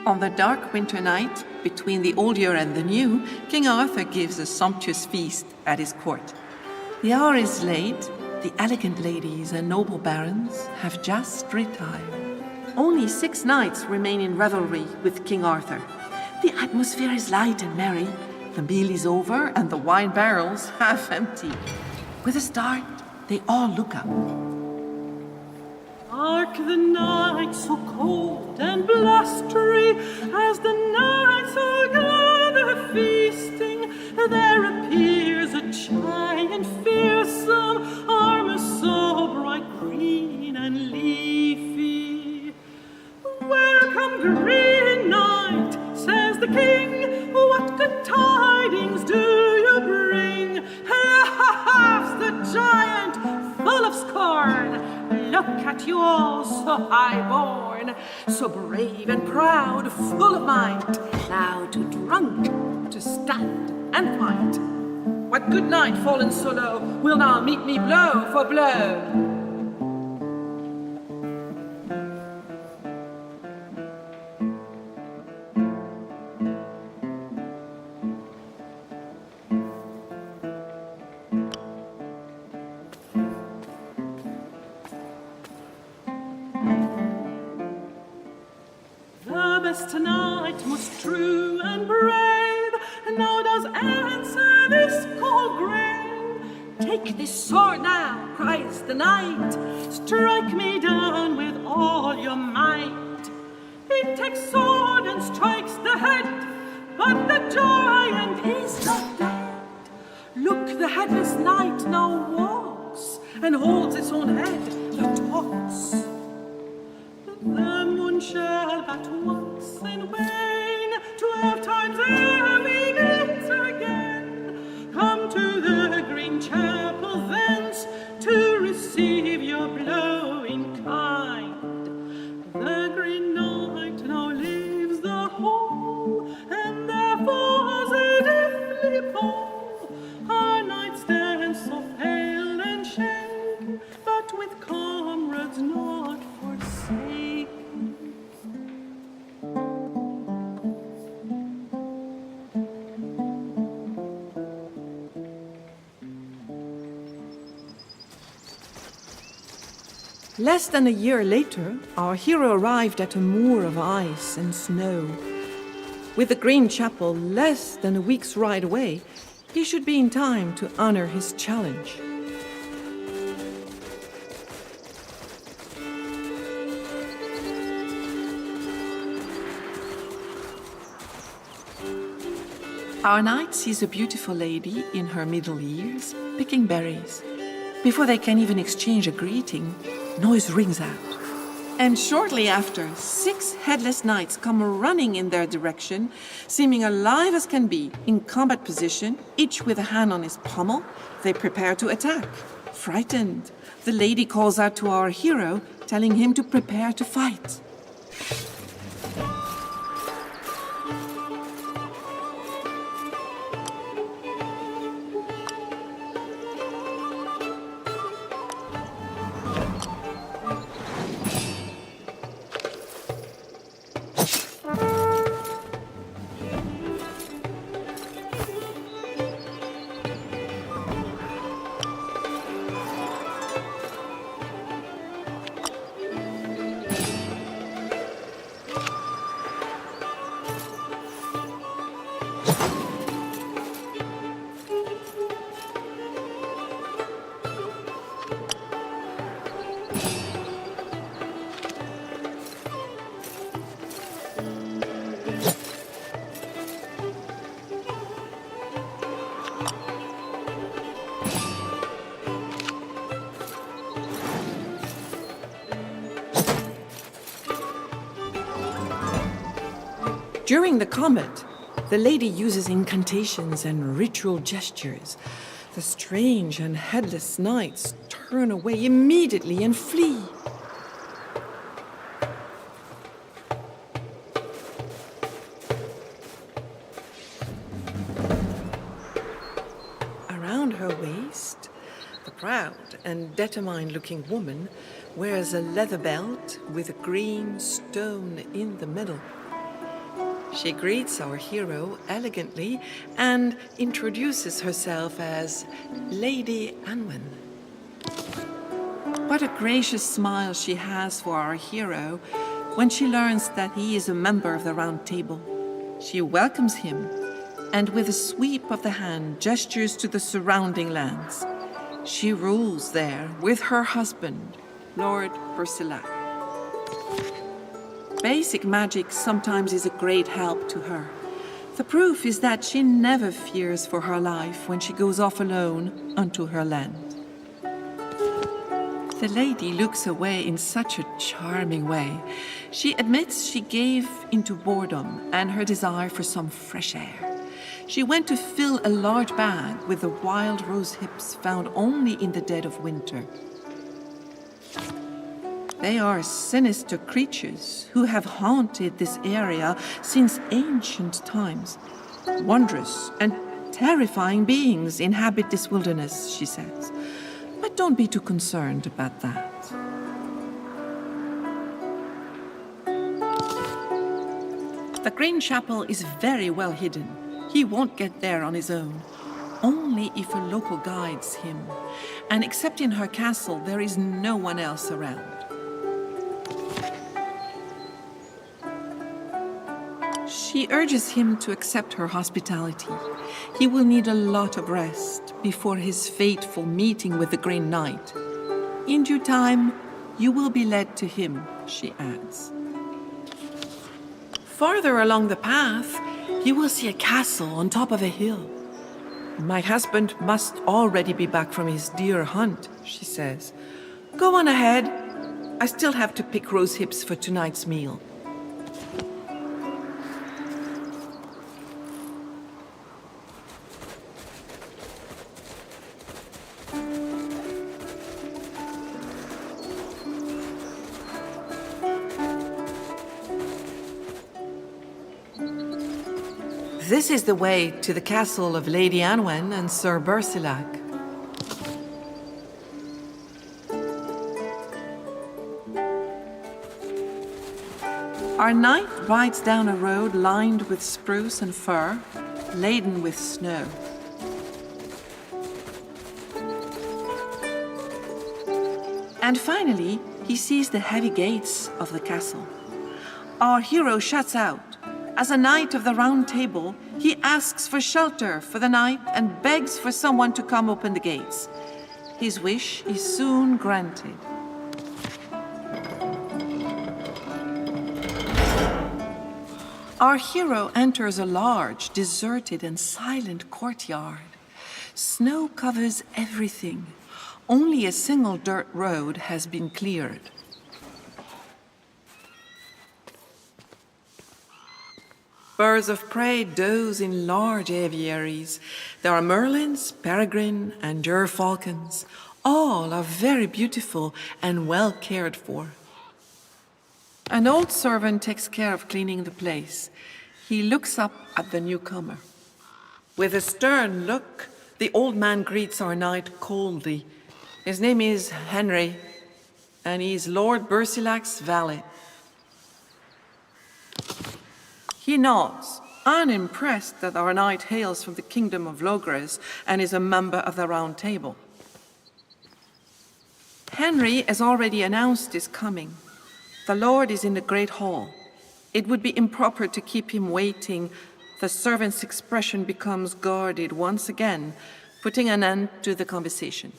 On the dark winter night, between the old year and the new, King Arthur gives a sumptuous feast at his court. The hour is late, the elegant ladies and noble barons have just retired. Only 6 knights remain in revelry with King Arthur. The atmosphere is light and merry, the meal is over and the wine barrels half empty. With a start, they all look up. Hark the night so cold and blustery, as the knights all gather feasting, there appears a giant fearsome, armor so bright green and leafy. Welcome, Green Knight, says the king, what good tidings do you bring? Laughs the giant, full of scorn. Look at you all so high-born, so brave and proud, full of might, now too drunk to stand and fight. What good knight fallen so low will now meet me blow for blow? Tonight most true and brave, now does answer this call grave. Take this sword now, cries the knight, strike me down with all your might. He takes sword and strikes the head, but the giant is not dead. Look, the headless knight now walks, and holds its own head that talks. The moon shall but once in vain 12 times ere we meet again. Come to the green chapel thence to receive your blowing kind. The Green Knight now leaves the hall, Less than a year later, our hero arrived at a moor of ice and snow. With the Green Chapel less than a week's ride away, he should be in time to honor his challenge. Our knight sees a beautiful lady in her middle years picking berries. Before they can even exchange a greeting, noise rings out. And shortly after, 6 headless knights come running in their direction, seeming alive as can be, in combat position, each with a hand on his pommel. They prepare to attack. Frightened, the lady calls out to our hero, telling him to prepare to fight. During the combat, the lady uses incantations and ritual gestures. The strange and headless knights turn away immediately and flee. Around her waist, the proud and determined-looking woman wears a leather belt with a green stone in the middle. She greets our hero elegantly and introduces herself as Lady Anwen. What a gracious smile she has for our hero when she learns that he is a member of the Round Table. She welcomes him and with a sweep of the hand gestures to the surrounding lands. She rules there with her husband, Lord Bersilac. Basic magic sometimes is a great help to her. The proof is that she never fears for her life when she goes off alone unto her land. The lady looks away in such a charming way. She admits she gave into boredom and her desire for some fresh air. She went to fill a large bag with the wild rose hips found only in the dead of winter. They are sinister creatures who have haunted this area since ancient times. Wondrous and terrifying beings inhabit this wilderness, she says. But don't be too concerned about that. The Green Chapel is very well hidden. He won't get there on his own, only if a local guides him. And except in her castle, there is no one else around. She urges him to accept her hospitality. He will need a lot of rest before his fateful meeting with the Green Knight. In due time, you will be led to him, she adds. Farther along the path, you will see a castle on top of a hill. My husband must already be back from his deer hunt, she says. Go on ahead. I still have to pick rose hips for tonight's meal. This is the way to the castle of Lady Anwen and Sir Bersilac. Our knight rides down a road lined with spruce and fir, laden with snow. And finally, he sees the heavy gates of the castle. Our hero shuts out. As a knight of the Round Table, he asks for shelter for the night and begs for someone to come open the gates. His wish is soon granted. Our hero enters a large, deserted and silent courtyard. Snow covers everything. Only a single dirt road has been cleared. Birds of prey doze in large aviaries. There are merlins, peregrine, and gerfalcons. All are very beautiful and well cared for. An old servant takes care of cleaning the place. He looks up at the newcomer. With a stern look, the old man greets our knight coldly. His name is Henry, and he is Lord Bersilac's valet. He nods, unimpressed that our knight hails from the kingdom of Logres and is a member of the Round Table. Henry has already announced his coming. The Lord is in the great hall. It would be improper to keep him waiting. The servant's expression becomes guarded once again, putting an end to the conversation.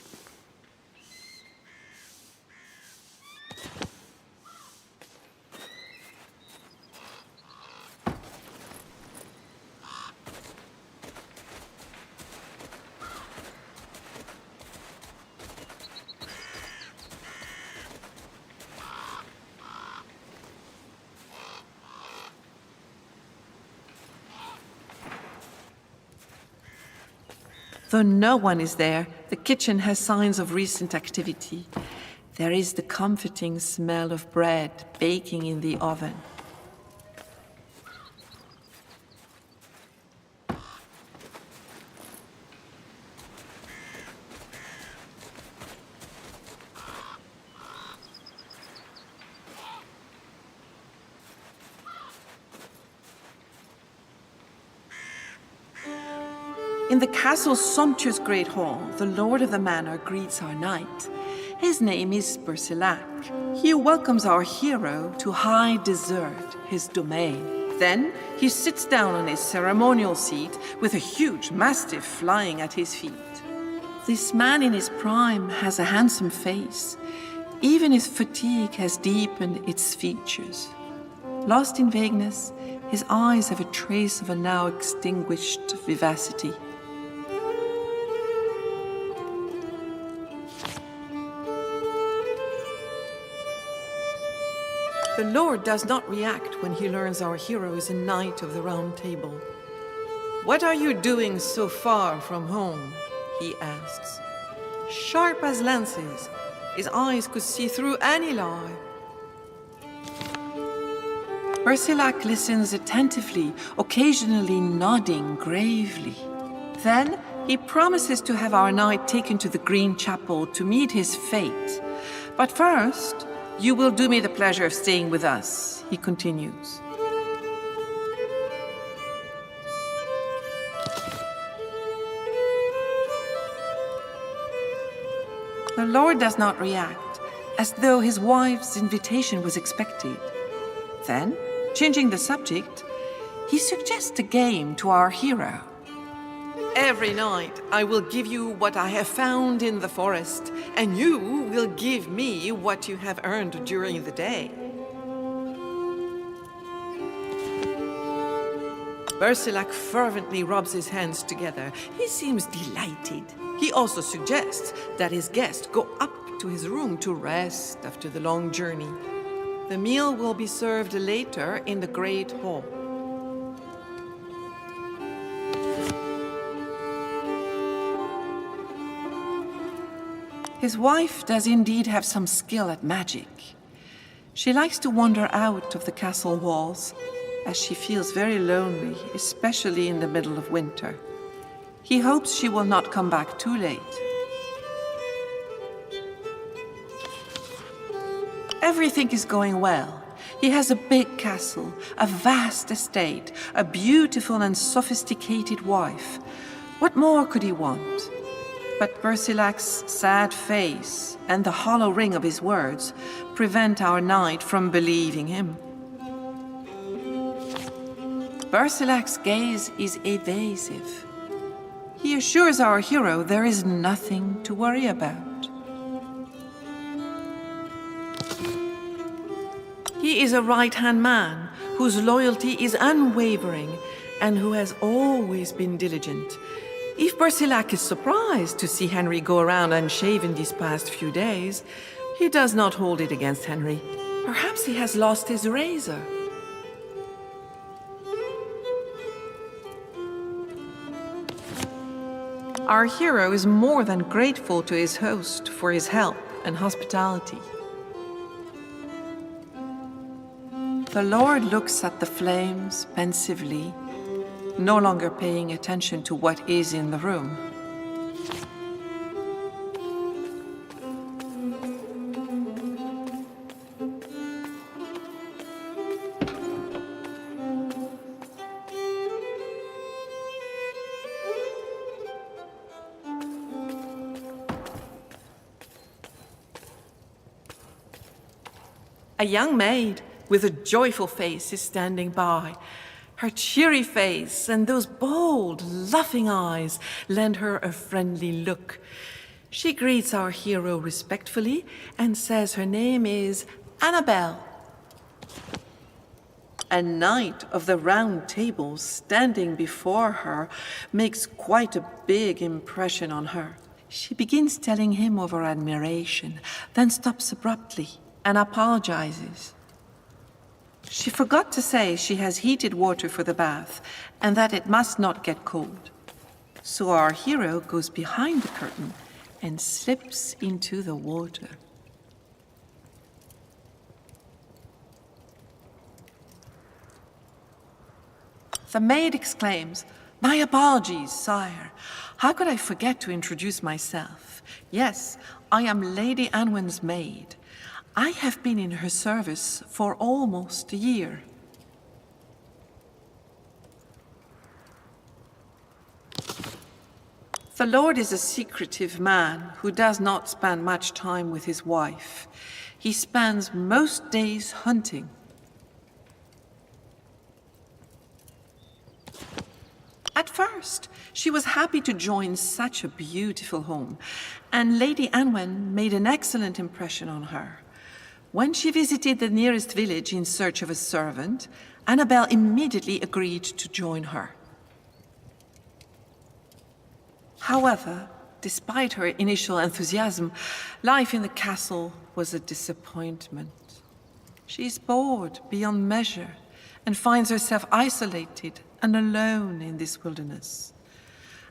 Though no one is there, the kitchen has signs of recent activity. There is the comforting smell of bread baking in the oven. In the castle's sumptuous great hall, the lord of the manor greets our knight. His name is Bersilac. He welcomes our hero to high desert, his domain. Then he sits down on his ceremonial seat with a huge mastiff flying at his feet. This man in his prime has a handsome face. Even his fatigue has deepened its features. Lost in vagueness, his eyes have a trace of a now extinguished vivacity. The Lord does not react when he learns our hero is a knight of the Round Table. "What are you doing so far from home?" he asks. Sharp as lances, his eyes could see through any lie. Bersilac listens attentively, occasionally nodding gravely. Then he promises to have our knight taken to the Green Chapel to meet his fate. But first, you will do me the pleasure of staying with us, he continues. The Lord does not react, as though his wife's invitation was expected. Then, changing the subject, he suggests a game to our hero. "Every night I will give you what I have found in the forest, and you will give me what you have earned during the day." Bersilac fervently rubs his hands together. He seems delighted. He also suggests that his guest go up to his room to rest after the long journey. The meal will be served later in the great hall. His wife does indeed have some skill at magic. She likes to wander out of the castle walls, as she feels very lonely, especially in the middle of winter. He hopes she will not come back too late. Everything is going well. He has a big castle, a vast estate, a beautiful and sophisticated wife. What more could he want? But Bersilac's sad face and the hollow ring of his words prevent our knight from believing him. Bersilac's gaze is evasive. He assures our hero there is nothing to worry about. He is a right-hand man whose loyalty is unwavering and who has always been diligent. If Bersilac is surprised to see Henry go around unshaven these past few days, he does not hold it against Henry. Perhaps he has lost his razor. Our hero is more than grateful to his host for his help and hospitality. The Lord looks at the flames pensively, no longer paying attention to what is in the room. A young maid with a joyful face is standing by. Her cheery face and those bold, laughing eyes lend her a friendly look. She greets our hero respectfully and says her name is Annabelle. A knight of the Round Table standing before her makes quite a big impression on her. She begins telling him of her admiration, then stops abruptly and apologizes. She forgot to say she has heated water for the bath and that it must not get cold. So our hero goes behind the curtain and slips into the water. The maid exclaims, "My apologies, sire. How could I forget to introduce myself? Yes, I am Lady Anwen's maid. I have been in her service for almost a year." The Lord is a secretive man who does not spend much time with his wife. He spends most days hunting. At first, she was happy to join such a beautiful home, and Lady Anwen made an excellent impression on her. When she visited the nearest village in search of a servant, Annabelle immediately agreed to join her. However, despite her initial enthusiasm, life in the castle was a disappointment. She is bored beyond measure and finds herself isolated and alone in this wilderness.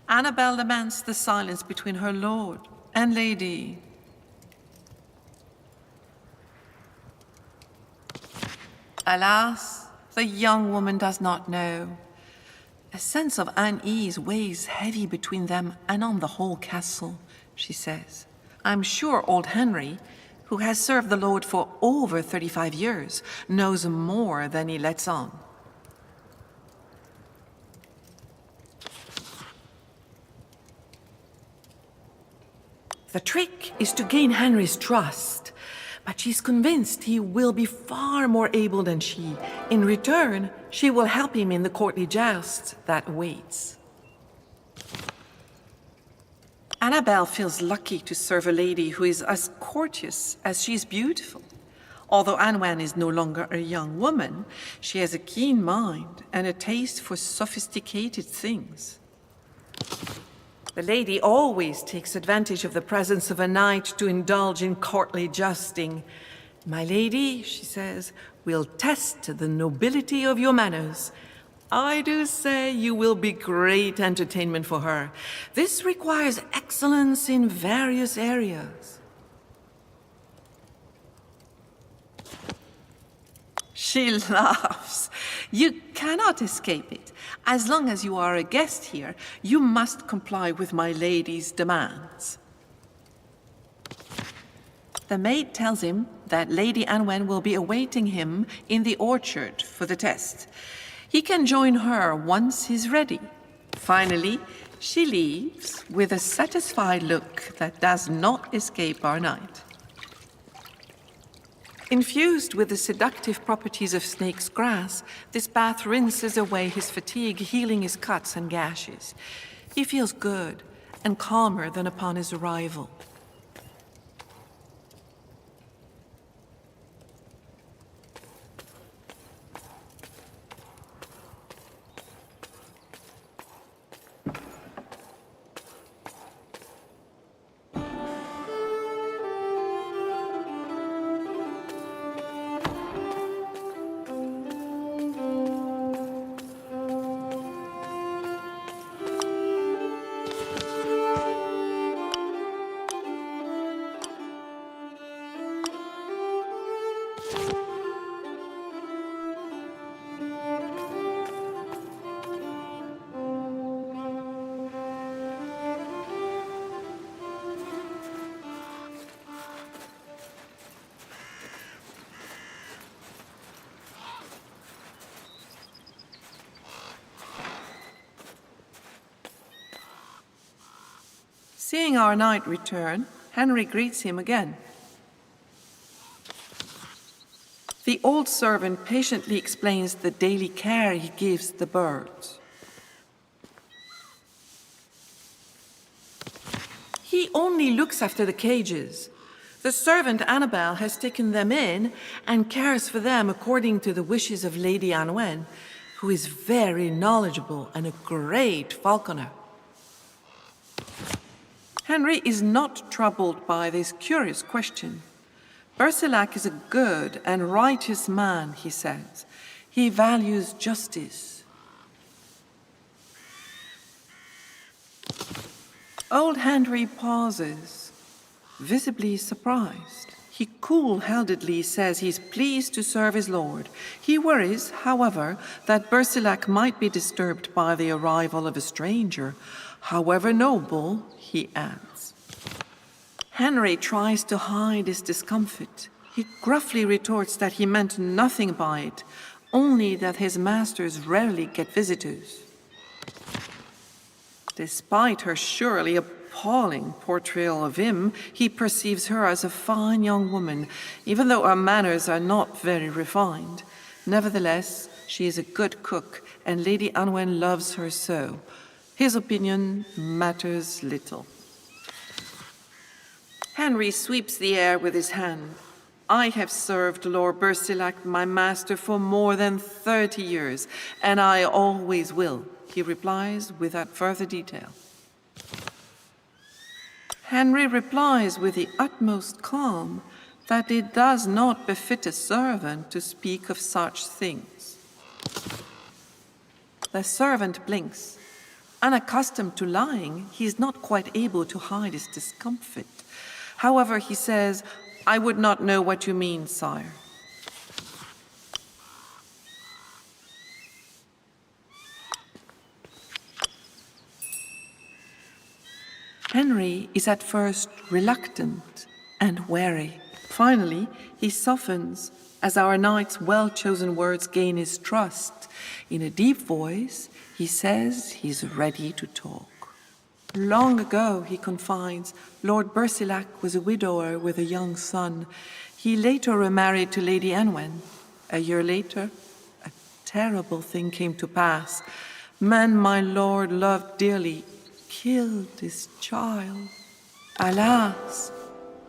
Annabelle laments the silence between her lord and lady. Alas, the young woman does not know. A sense of unease weighs heavy between them and on the whole castle, she says. I'm sure old Henry, who has served the Lord for over 35 years, knows more than he lets on. The trick is to gain Henry's trust, but she's convinced he will be far more able than she. In return, she will help him in the courtly joust that waits. Annabelle feels lucky to serve a lady who is as courteous as she is beautiful. Although Anwen is no longer a young woman, she has a keen mind and a taste for sophisticated things. The lady always takes advantage of the presence of a knight to indulge in courtly justing. "My lady," she says, "will test the nobility of your manners. I do say you will be great entertainment for her. This requires excellence in various areas." She laughs. You cannot escape it. As long as you are a guest here, you must comply with my lady's demands. The maid tells him that Lady Anwen will be awaiting him in the orchard for the test. He can join her once he's ready. Finally, She leaves with a satisfied look that does not escape our knight. Infused with the seductive properties of snake's grass, this bath rinses away his fatigue, healing his cuts and gashes. He feels good and calmer than upon his arrival. Seeing our knight return, Henry greets him again. The old servant patiently explains the daily care he gives the birds. He only looks after the cages. The servant Annabel has taken them in and cares for them according to the wishes of Lady Anwen, who is very knowledgeable and a great falconer. Henry is not troubled by this curious question. Bersilac is a good and righteous man, he says. He values justice. Old Henry pauses, visibly surprised. He cool-headedly says he's pleased to serve his lord. He worries, however, that Bersilac might be disturbed by the arrival of a stranger, however noble, he adds. Henry tries to hide his discomfort. He gruffly retorts that he meant nothing by it, only that his masters rarely get visitors. Despite her surely appalling portrayal of him, he perceives her as a fine young woman, even though her manners are not very refined. Nevertheless, she is a good cook, and Lady Anwen loves her so. His opinion matters little. Henry sweeps the air with his hand. I have served Lord Bersilac, my master, for more than 30 years, and I always will, he replies without further detail. Henry replies with the utmost calm that it does not befit a servant to speak of such things. The servant blinks. Unaccustomed to lying, he is not quite able to hide his discomfort. However, he says, "I would not know what you mean, sire." Henry is at first reluctant and wary. Finally, he softens as our knight's well-chosen words gain his trust. In a deep voice, he says he's ready to talk. Long ago, he confides, Lord Bersilac was a widower with a young son. He later remarried to Lady Anwen. A year later, a terrible thing came to pass. Man my lord loved dearly killed his child. Alas,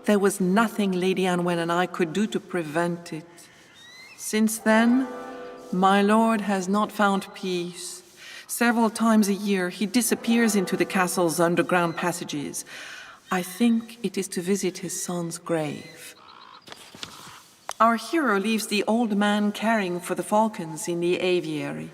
there was nothing Lady Anwen and I could do to prevent it. Since then, my lord has not found peace. Several times a year, he disappears into the castle's underground passages. I think it is to visit his son's grave. Our hero leaves the old man caring for the falcons in the aviary.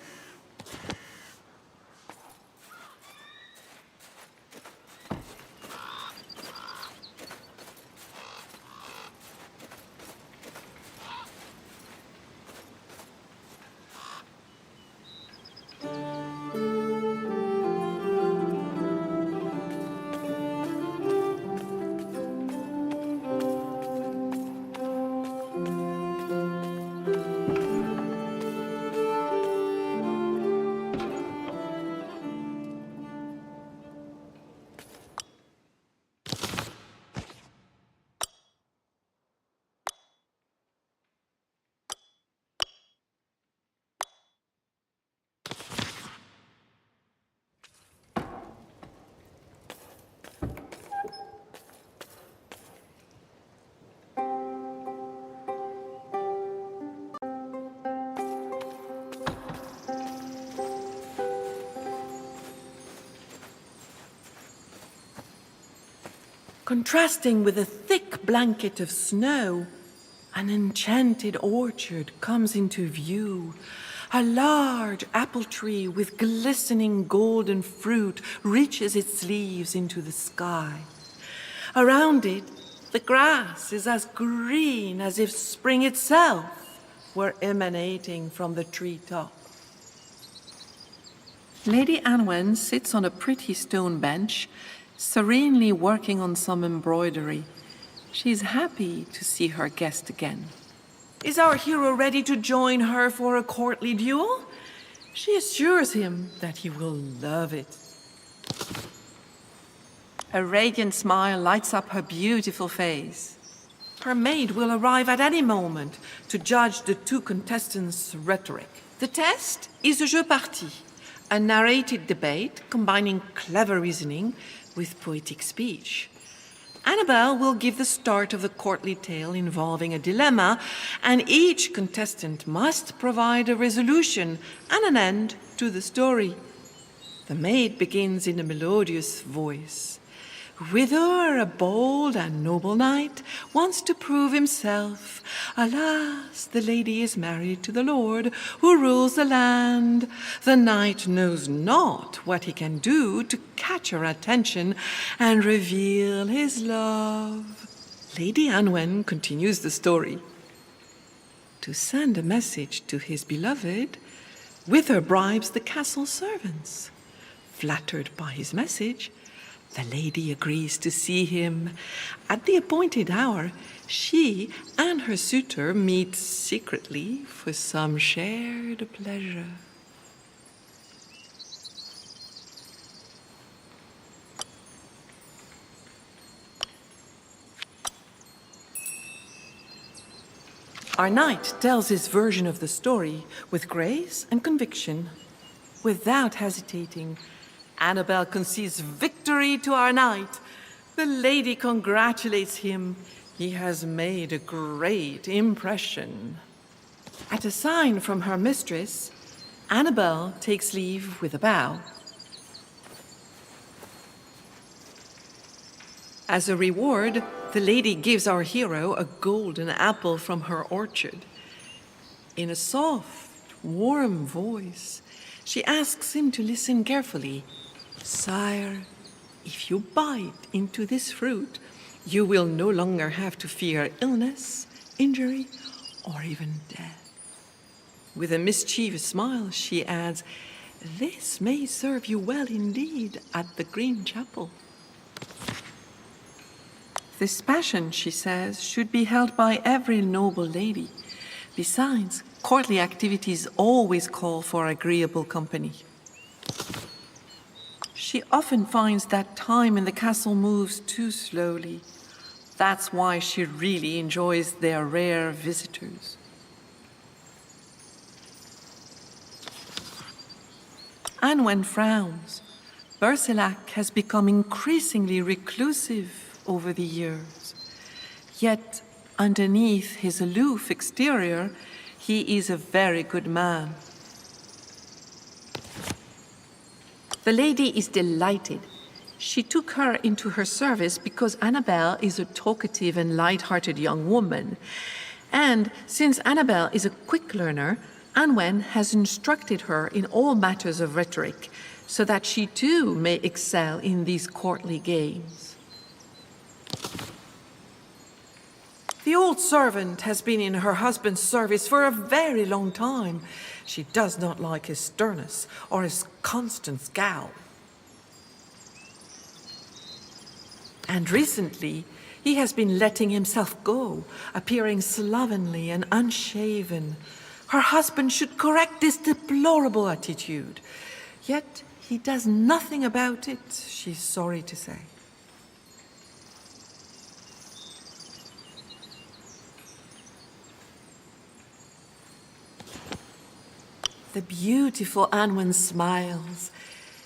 Contrasting with a thick blanket of snow, an enchanted orchard comes into view. A large apple tree with glistening golden fruit reaches its leaves into the sky. Around it, the grass is as green as if spring itself were emanating from the treetop. Lady Anwen sits on a pretty stone bench, serenely working on some embroidery. She's happy to see her guest again. Is our hero ready to join her for a courtly duel? She assures him that he will love it. A radiant smile lights up her beautiful face. Her maid will arrive at any moment to judge the two contestants' rhetoric. The test is a jeu parti, a narrated debate combining clever reasoning with poetic speech. Annabelle will give the start of the courtly tale involving a dilemma, and each contestant must provide a resolution and an end to the story. The maid begins in a melodious voice. Whither a bold and noble knight wants to prove himself. Alas, the lady is married to the lord who rules the land. The knight knows not what he can do to catch her attention and reveal his love. Lady Anwen continues the story. To send a message to his beloved, Wither bribes the castle servants. Flattered by his message, the lady agrees to see him. At the appointed hour, she and her suitor meet secretly for some shared pleasure. Our knight tells his version of the story with grace and conviction. Without hesitating, Annabelle concedes victory to our knight. The lady congratulates him. He has made a great impression. At a sign from her mistress, Annabelle takes leave with a bow. As a reward, the lady gives our hero a golden apple from her orchard. In a soft, warm voice, she asks him to listen carefully. Sire, if you bite into this fruit, you will no longer have to fear illness, injury, or even death. With a mischievous smile, she adds, this may serve you well indeed at the Green Chapel. This passion, she says, should be held by every noble lady. Besides, courtly activities always call for agreeable company. She often finds that time in the castle moves too slowly. That's why she really enjoys their rare visitors. Anwen frowns. Bersilac has become increasingly reclusive over the years. Yet, underneath his aloof exterior, he is a very good man. The lady is delighted. She took her into her service because Annabelle is a talkative and light-hearted young woman. And since Annabelle is a quick learner, Anwen has instructed her in all matters of rhetoric, so that she too may excel in these courtly games. The old servant has been in her husband's service for a very long time. She does not like his sternness or his constant scowl. And recently, he has been letting himself go, appearing slovenly and unshaven. Her husband should correct this deplorable attitude. Yet he does nothing about it, she's sorry to say. The beautiful Anwen smiles.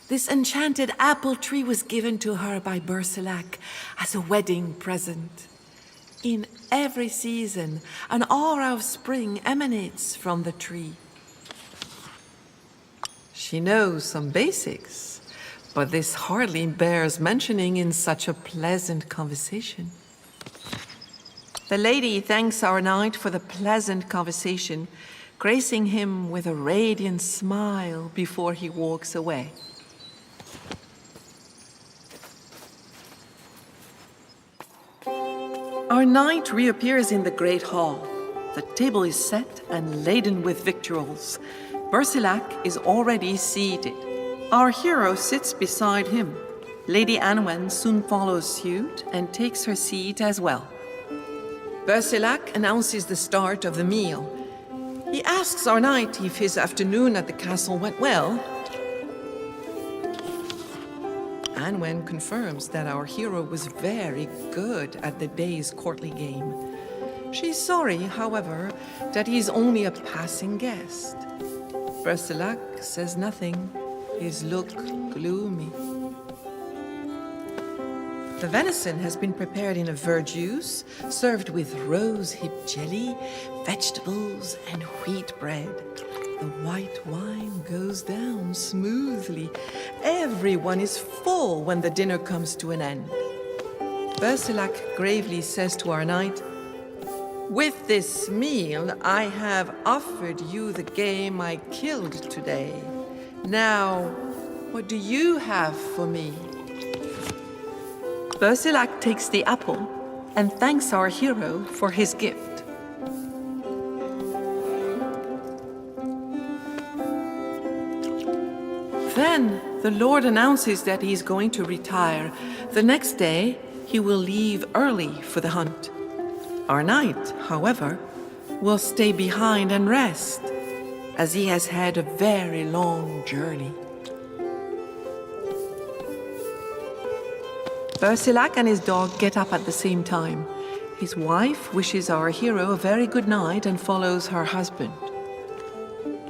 This enchanted apple tree was given to her by Bersilac as a wedding present. In every season, an aura of spring emanates from the tree. She knows some basics. But this hardly bears mentioning in such a pleasant conversation. The lady thanks our knight for the pleasant conversation, gracing him with a radiant smile before he walks away. Our knight reappears in the great hall. The table is set and laden with victuals. Bersilac is already seated. Our hero sits beside him. Lady Anwen soon follows suit and takes her seat as well. Bersilac announces the start of the meal. He asks our knight if his afternoon at the castle went well. Anwen confirms that our hero was very good at the day's courtly game. She's sorry, however, that he's only a passing guest. Bersilac says nothing, his look gloomy. The venison has been prepared in a verjuice, served with rose-hip jelly, vegetables, and wheat bread. The white wine goes down smoothly. Everyone is full when the dinner comes to an end. Bersilac gravely says to our knight, "With this meal, I have offered you the game I killed today. Now, what do you have for me?" Bersilac takes the apple and thanks our hero for his gift. Then the Lord announces that he is going to retire. The next day, he will leave early for the hunt. Our knight, however, will stay behind and rest, as he has had a very long journey. Bersilac and his dog get up at the same time. His wife wishes our hero a very good night and follows her husband.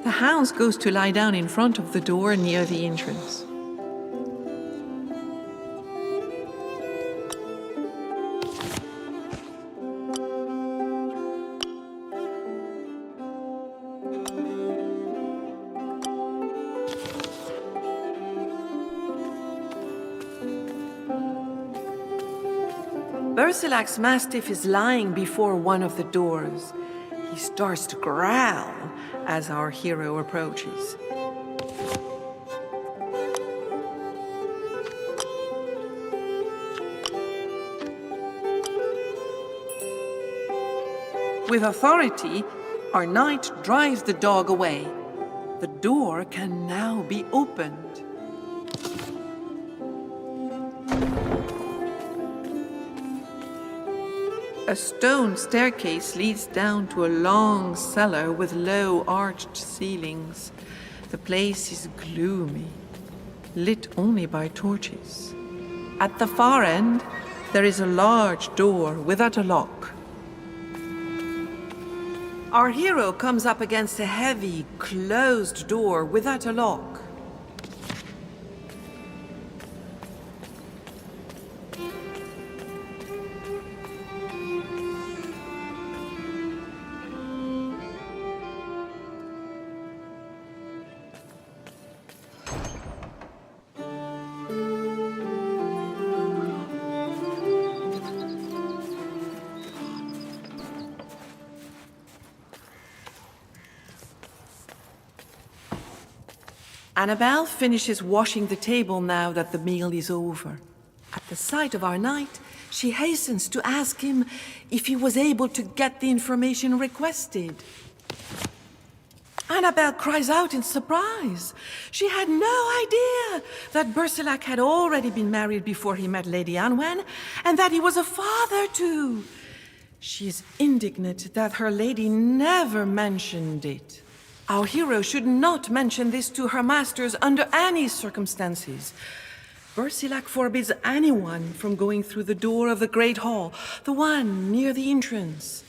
The hound goes to lie down in front of the door near the entrance. Bersilac's mastiff is lying before one of the doors. He starts to growl as our hero approaches. With authority, our knight drives the dog away. The door can now be opened. A stone staircase leads down to a long cellar with low arched ceilings. The place is gloomy, lit only by torches. At the far end, there is a large door without a lock. Our hero comes up against a heavy, closed door without a lock. Annabelle finishes washing the table now that the meal is over. At the sight of our knight, she hastens to ask him if he was able to get the information requested. Annabelle cries out in surprise. She had no idea that Bersilac had already been married before he met Lady Anwen, and that he was a father too. She is indignant that her lady never mentioned it. Our hero should not mention this to her masters under any circumstances. Bersilac forbids anyone from going through the door of the Great Hall, the one near the entrance.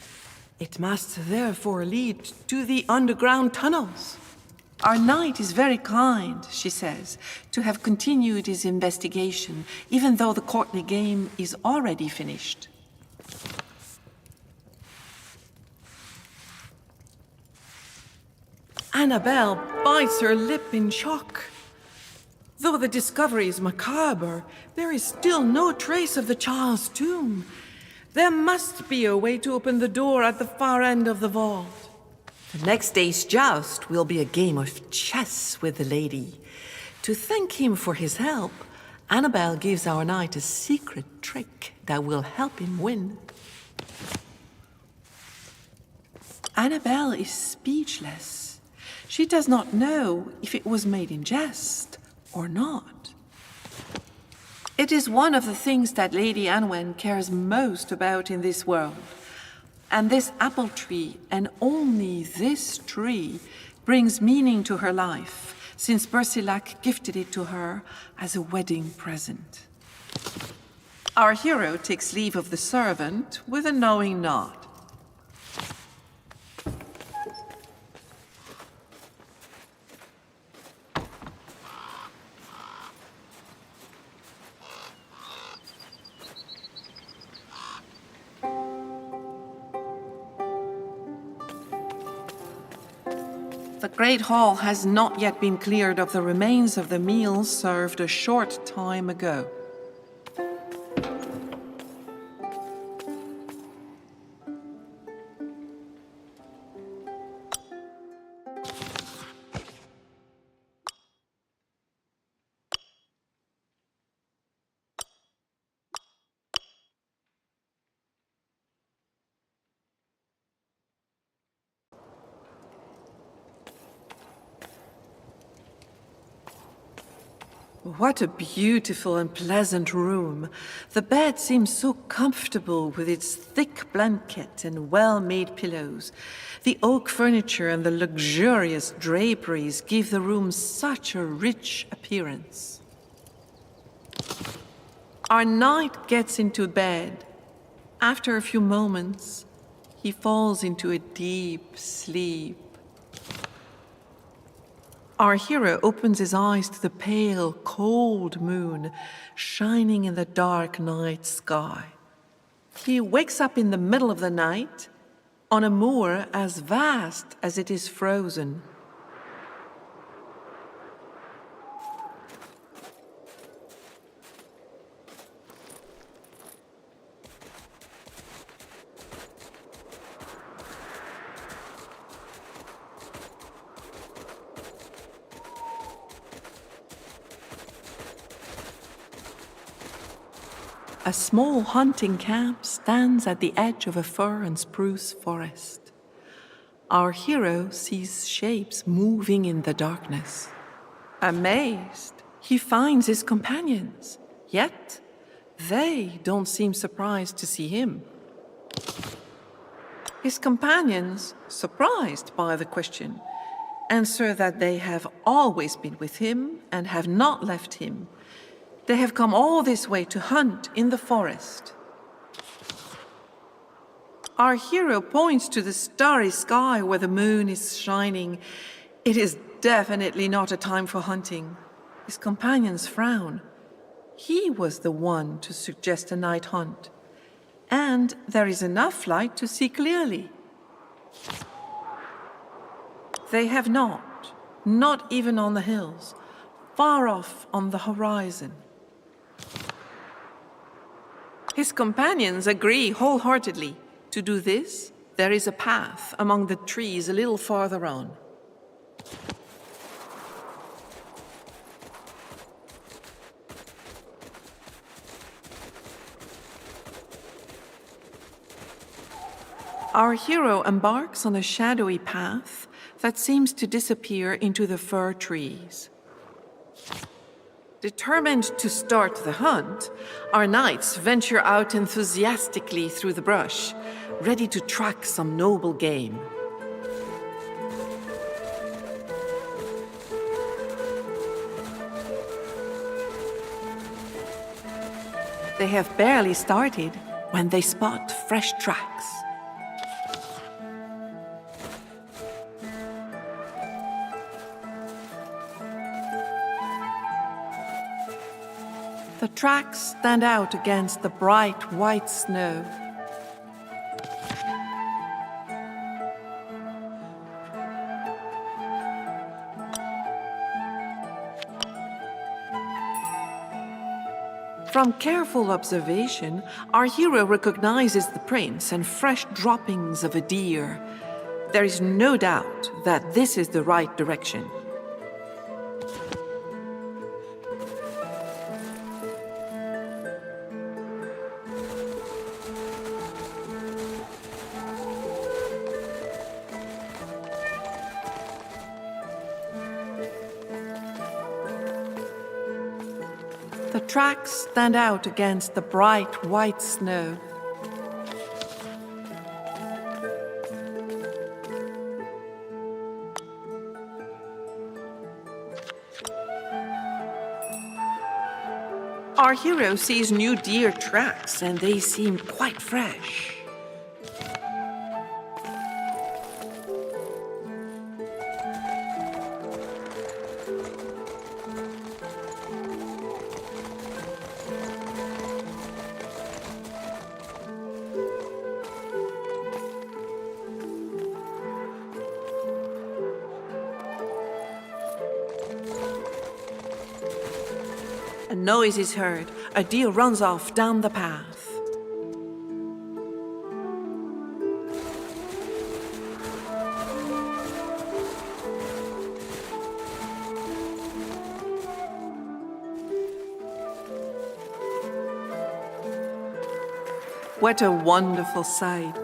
It must therefore lead to the underground tunnels. Our knight is very kind, she says, to have continued his investigation, even though the courtly game is already finished. Annabelle bites her lip in shock. Though the discovery is macabre, there is still no trace of the child's tomb. There must be a way to open the door at the far end of the vault. The next day's joust will be a game of chess with the lady. To thank him for his help, Annabelle gives our knight a secret trick that will help him win. Annabelle is speechless. She does not know if it was made in jest or not. It is one of the things that Lady Anwen cares most about in this world. And this apple tree, and only this tree, brings meaning to her life, since Bersilac gifted it to her as a wedding present. Our hero takes leave of the servant with a knowing nod. The Great Hall has not yet been cleared of the remains of the meal served a short time ago. What a beautiful and pleasant room. The bed seems so comfortable with its thick blanket and well-made pillows. The oak furniture and the luxurious draperies give the room such a rich appearance. Our knight gets into bed. After a few moments, he falls into a deep sleep. Our hero opens his eyes to the pale, cold moon shining in the dark night sky. He wakes up in the middle of the night on a moor as vast as it is frozen. A small hunting camp stands at the edge of a fir and spruce forest. Our hero sees shapes moving in the darkness. Amazed, he finds his companions, yet they don't seem surprised to see him. His companions, surprised by the question, answer that they have always been with him and have not left him. They have come all this way to hunt in the forest. Our hero points to the starry sky where the moon is shining. It is definitely not a time for hunting. His companions frown. He was the one to suggest a night hunt. And there is enough light to see clearly. They have not even on the hills, far off on the horizon. His companions agree wholeheartedly. To do this, there is a path among the trees a little farther on. Our hero embarks on a shadowy path that seems to disappear into the fir trees. Determined to start the hunt, our knights venture out enthusiastically through the brush, ready to track some noble game. They have barely started when they spot fresh tracks. The tracks stand out against the bright white snow. From careful observation, our hero recognizes the prints and fresh droppings of a deer. There is no doubt that this is the right direction. The tracks stand out against the bright white snow. Our hero sees new deer tracks, and they seem quite fresh. A noise is heard. A deer runs off down the path. What a wonderful sight!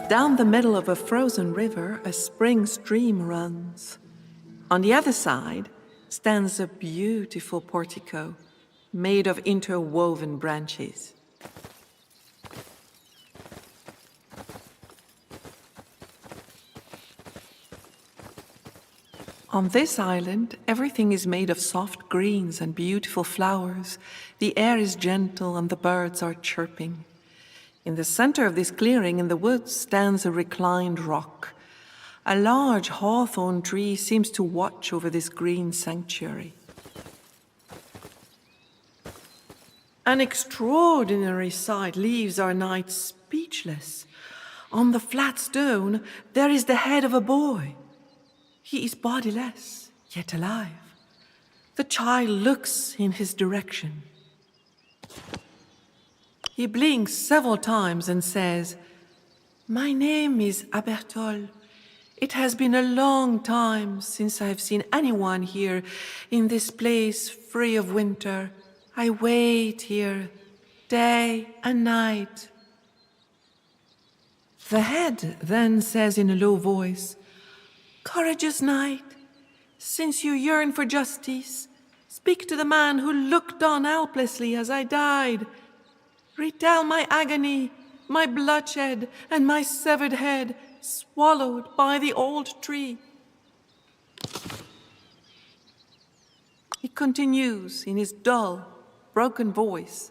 Down the middle of a frozen river, a spring stream runs. On the other side stands a beautiful portico made of interwoven branches. On this island, everything is made of soft greens and beautiful flowers. The air is gentle and the birds are chirping. In the center of this clearing in the woods stands a reclined rock. A large hawthorn tree seems to watch over this green sanctuary. An extraordinary sight leaves our knight speechless. On the flat stone, there is the head of a boy. He is bodiless, yet alive. The child looks in his direction. He blinks several times and says, "My name is Abertol. It has been a long time since I have seen anyone here in this place free of winter. I wait here day and night." The head then says in a low voice, "Courageous knight, since you yearn for justice, speak to the man who looked on helplessly as I died. Retell my agony, my bloodshed, and my severed head swallowed by the old tree." He continues in his dull, broken voice.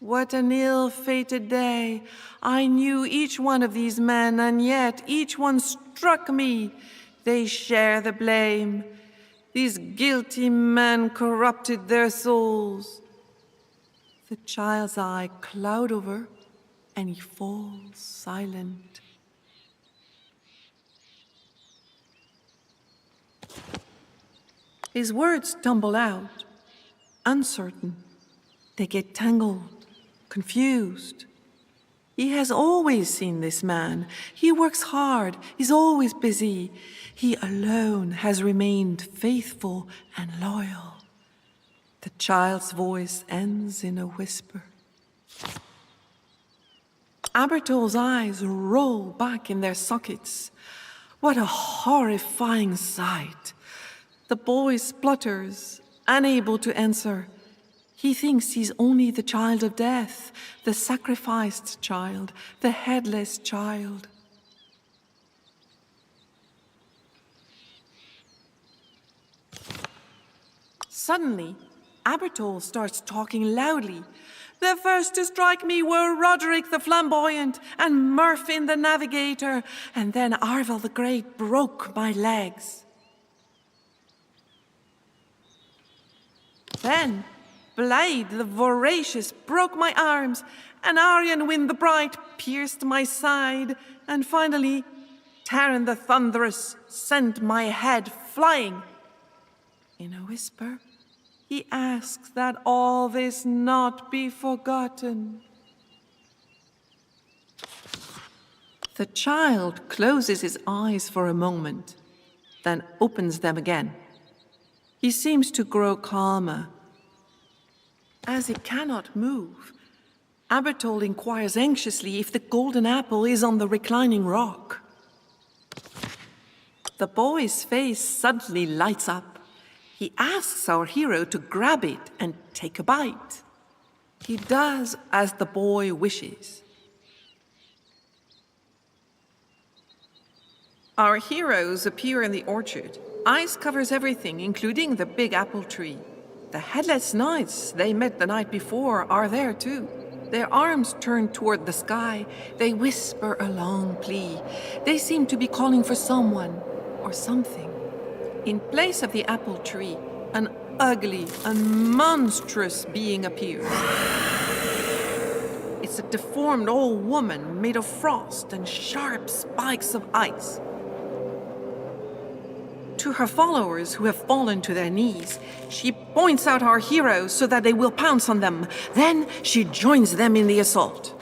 "What an ill-fated day! I knew each one of these men, and yet each one struck me. They share the blame. These guilty men corrupted their souls." The child's eye cloud over, and he falls silent. His words tumble out, uncertain. They get tangled, confused. He has always seen this man. He works hard, he's always busy. He alone has remained faithful and loyal. The child's voice ends in a whisper. Abertol's eyes roll back in their sockets. What a horrifying sight! The boy splutters, unable to answer. He thinks he's only the child of death, the sacrificed child, the headless child. Suddenly, Abertol starts talking loudly. "The first to strike me were Roderick the Flamboyant and Murphin the Navigator, and then Arvel the Great broke my legs. Then Blade the Voracious broke my arms, and Arianwin the Bright pierced my side, and finally Taran the Thunderous sent my head flying." In a whisper, He asks that all this not be forgotten. The child closes his eyes for a moment, then opens them again. He seems to grow calmer. As he cannot move, Abertold inquires anxiously if the golden apple is on the reclining rock. The boy's face suddenly lights up. He asks our hero to grab it and take a bite. He does as the boy wishes. Our heroes appear in the orchard. Ice covers everything, including the big apple tree. The headless knights they met the night before are there too. Their arms turned toward the sky, they whisper a long plea. They seem to be calling for someone or something. In place of the apple tree, an ugly and monstrous being appears. It's a deformed old woman made of frost and sharp spikes of ice. To her followers who have fallen to their knees, she points out our heroes so that they will pounce on them. Then she joins them in the assault.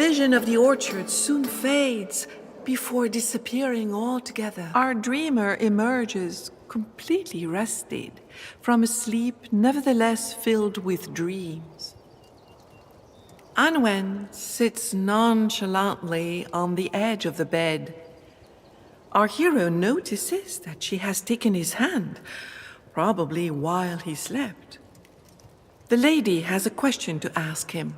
vision of the orchard soon fades before disappearing altogether. Our dreamer emerges completely rested from a sleep nevertheless filled with dreams. Anwen sits nonchalantly on the edge of the bed. Our hero notices that she has taken his hand, probably while he slept. The lady has a question to ask him.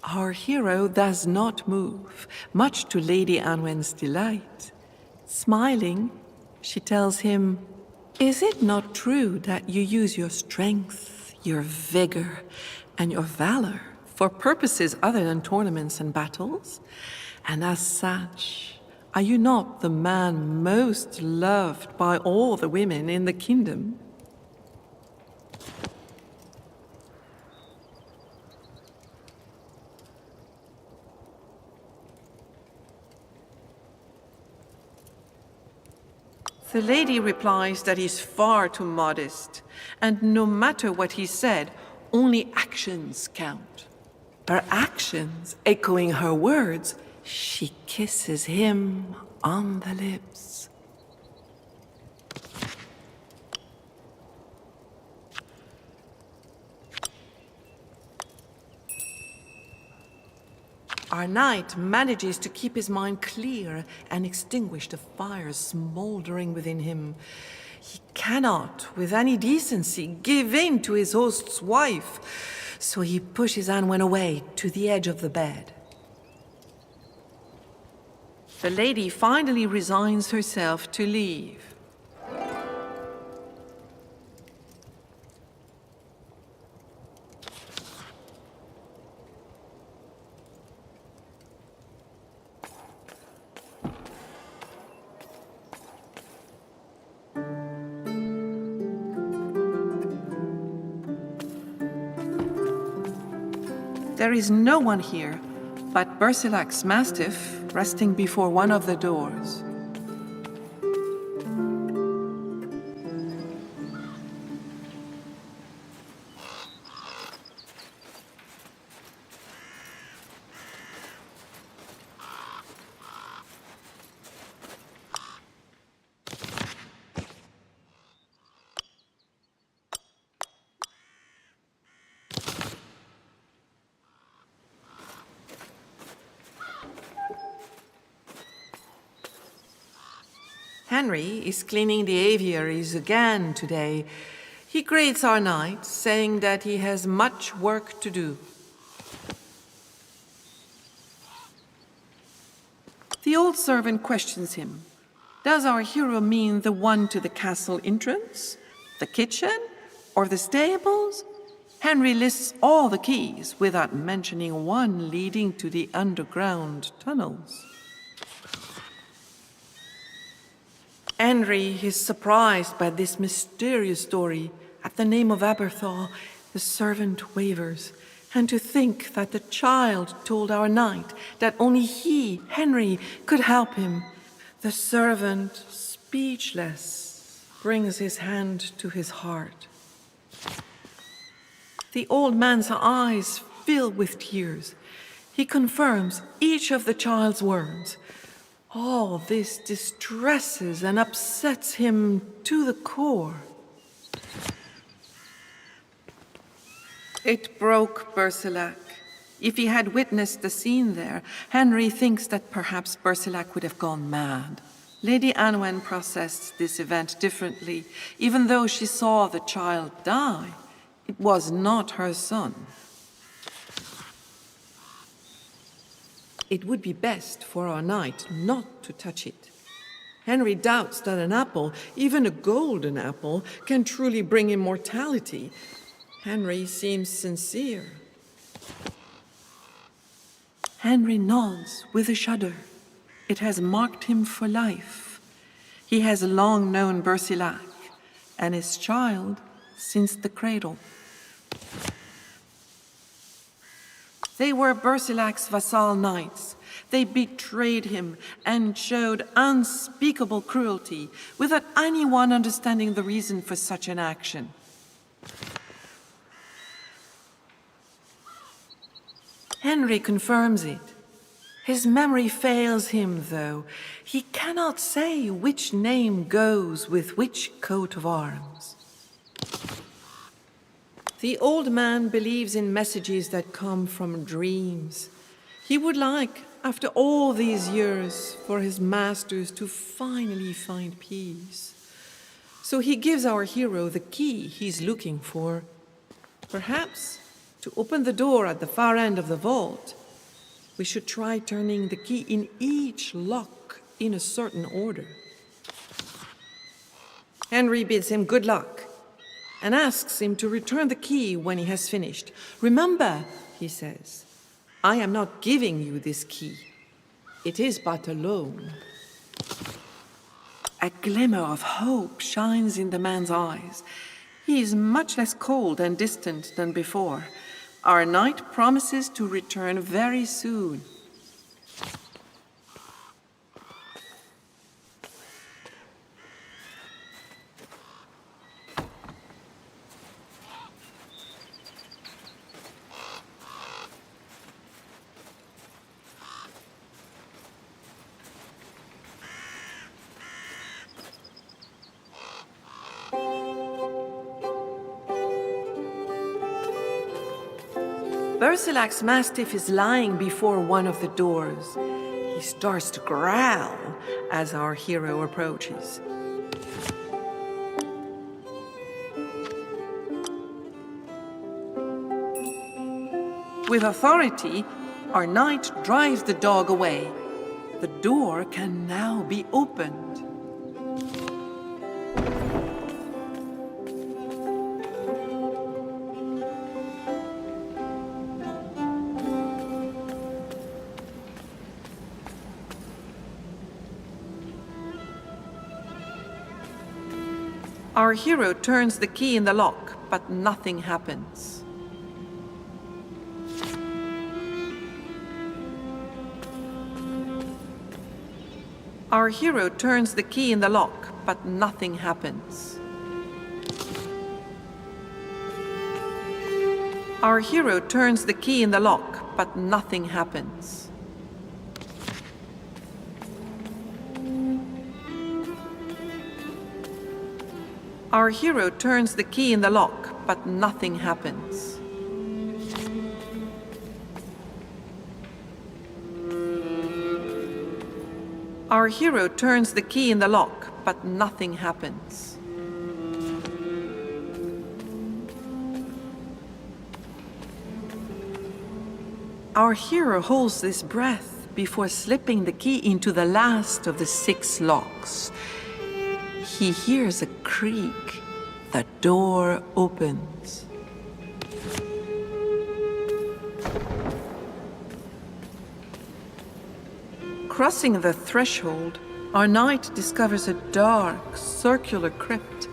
Our hero does not move, much to Lady Anwen's delight. Smiling, she tells him, "Is it not true that you use your strength, your vigor, and your valor for purposes other than tournaments and battles? And as such, are you not the man most loved by all the women in the kingdom?" The lady replies that he's far too modest, and no matter what he said, only actions count. Her actions echoing her words, she kisses him on the lips. Our knight manages to keep his mind clear and extinguish the fires smoldering within him. He cannot, with any decency, give in to his host's wife, so he pushes Anwen away to the edge of the bed. The lady finally resigns herself to leave. There is no one here but Bersilac's mastiff resting before one of the doors. Henry is cleaning the aviaries again today. He greets our knight, saying that he has much work to do. The old servant questions him. Does our hero mean the one to the castle entrance, the kitchen, or the stables? Henry lists all the keys without mentioning one leading to the underground tunnels. Henry is surprised by this mysterious story. At the name of Aberthaw, the servant wavers, and to think that the child told our knight that only he, Henry, could help him. The servant, speechless, brings his hand to his heart. The old man's eyes fill with tears. He confirms each of the child's words. All this distresses and upsets him to the core. It broke Bersilac. If he had witnessed the scene there, Henry thinks that perhaps Bersilac would have gone mad. Lady Anwen processed this event differently. Even though she saw the child die, it was not her son. It would be best for our knight not to touch it. Henry doubts that an apple, even a golden apple, can truly bring immortality. Henry seems sincere. Henry nods with a shudder. It has marked him for life. He has long known Bersilac and his child since the cradle. They were Bersilac's vassal knights. They betrayed him and showed unspeakable cruelty without anyone understanding the reason for such an action. Henry confirms it. His memory fails him, though. He cannot say which name goes with which coat of arms. The old man believes in messages that come from dreams. He would like, after all these years, for his masters to finally find peace. So he gives our hero the key he's looking for. Perhaps to open the door at the far end of the vault, we should try turning the key in each lock in a certain order. Henry bids him good luck and asks him to return the key when he has finished. Remember, he says, I am not giving you this key. It is but a loan. A glimmer of hope shines in the man's eyes. He is much less cold and distant than before. Our knight promises to return very soon. Bersilac's mastiff is lying before one of the doors. He starts to growl as our hero approaches. With authority, our knight drives the dog away. The door can now be opened. Our hero turns the key in the lock, but nothing happens. Our hero turns the key in the lock, but nothing happens. Our hero turns the key in the lock, but nothing happens. Our hero turns the key in the lock, but nothing happens. Our hero turns the key in the lock, but nothing happens. Our hero holds his breath before slipping the key into the last of the 6 locks. He hears a creak. The door opens. Crossing the threshold, our knight discovers a dark, circular crypt.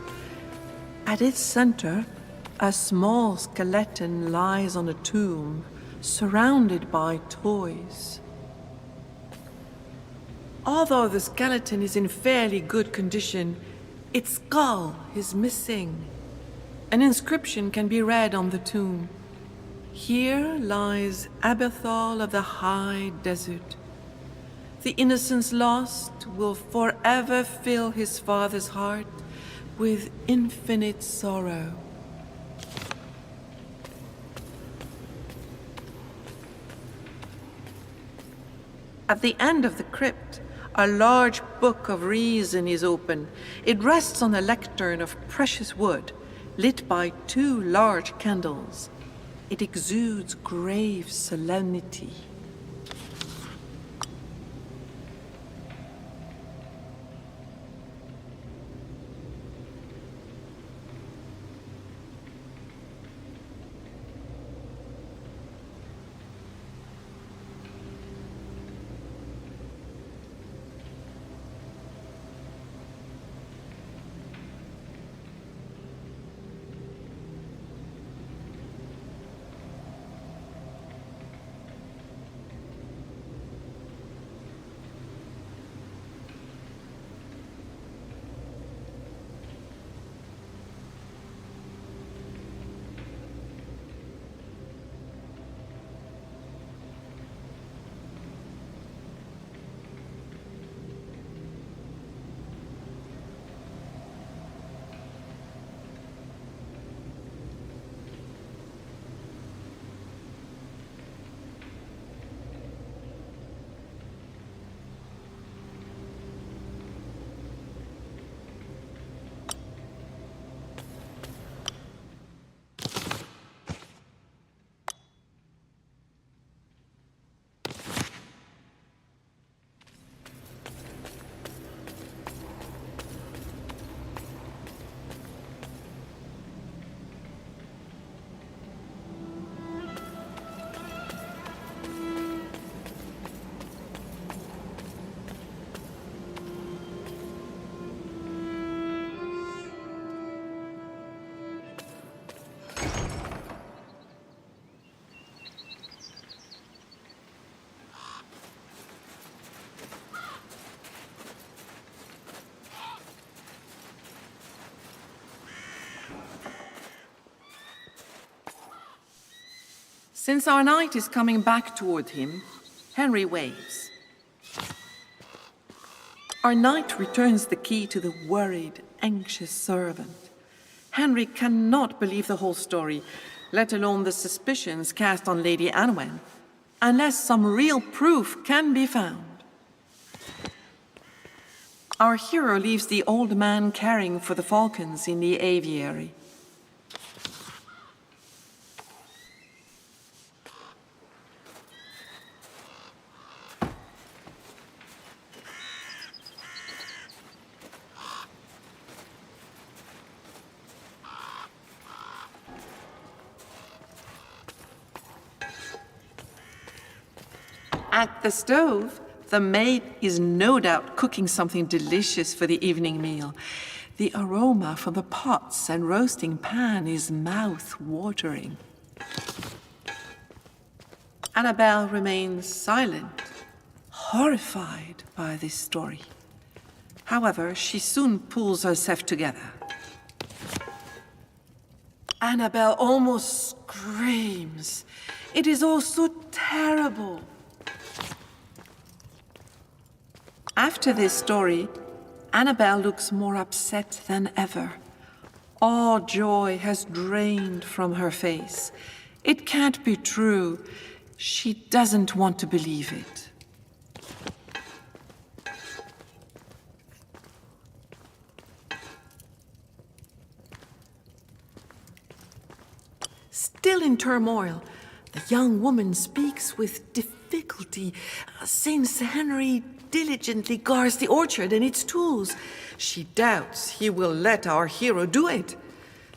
At its center, a small skeleton lies on a tomb, surrounded by toys. Although the skeleton is in fairly good condition, its skull is missing. An inscription can be read on the tomb. Here lies Abathal of the High Desert. The innocence lost will forever fill his father's heart with infinite sorrow. At the end of the crypt, a large book of reason is open. It rests on a lectern of precious wood, lit by 2 large candles. It exudes grave solemnity. Since our knight is coming back toward him, Henry waves. Our knight returns the key to the worried, anxious servant. Henry cannot believe the whole story, let alone the suspicions cast on Lady Anwen, unless some real proof can be found. Our hero leaves the old man caring for the falcons in the aviary. At the stove, the maid is no doubt cooking something delicious for the evening meal. The aroma from the pots and roasting pan is mouth-watering. Annabelle remains silent, horrified by this story. However, she soon pulls herself together. Annabelle almost screams. It is all so terrible. After this story, Annabelle looks more upset than ever. All joy has drained from her face. It can't be true. She doesn't want to believe it. Still in turmoil, the young woman speaks with difficulty, since Henry diligently guards the orchard and its tools. She doubts he will let our hero do it.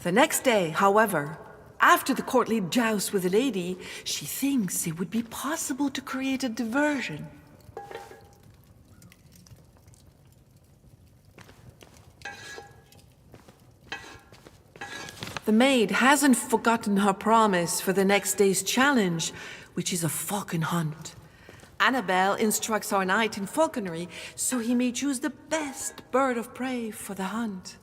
The next day, however, after the courtly joust with the lady, she thinks it would be possible to create a diversion. The maid hasn't forgotten her promise for the next day's challenge, which is a falcon hunt. Annabelle instructs our knight in falconry so he may choose the best bird of prey for the hunt.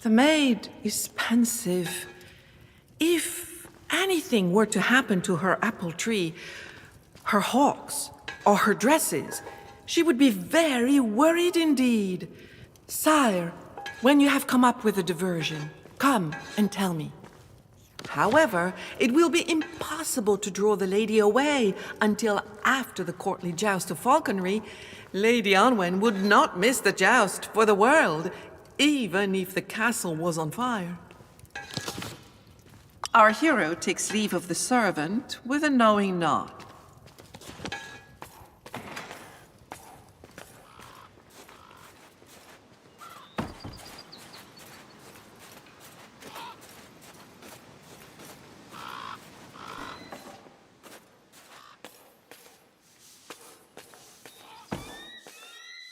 The maid is pensive. If anything were to happen to her apple tree, her hawks, or her dresses, she would be very worried indeed. Sire, when you have come up with a diversion, come and tell me. However, it will be impossible to draw the lady away until after the courtly joust of falconry. Lady Anwen would not miss the joust for the world, even if the castle was on fire. Our hero takes leave of the servant with a knowing nod.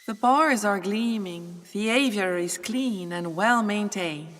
The bars are gleaming, the aviary is clean and well maintained.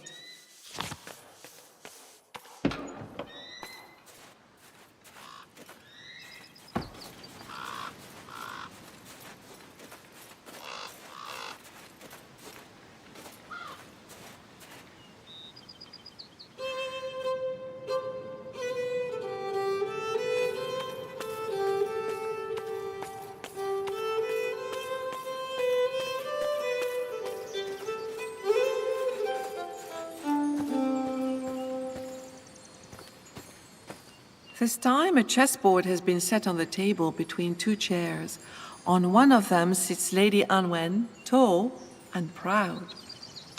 This time, a chessboard has been set on the table between two chairs. On one of them sits Lady Anwen, tall and proud.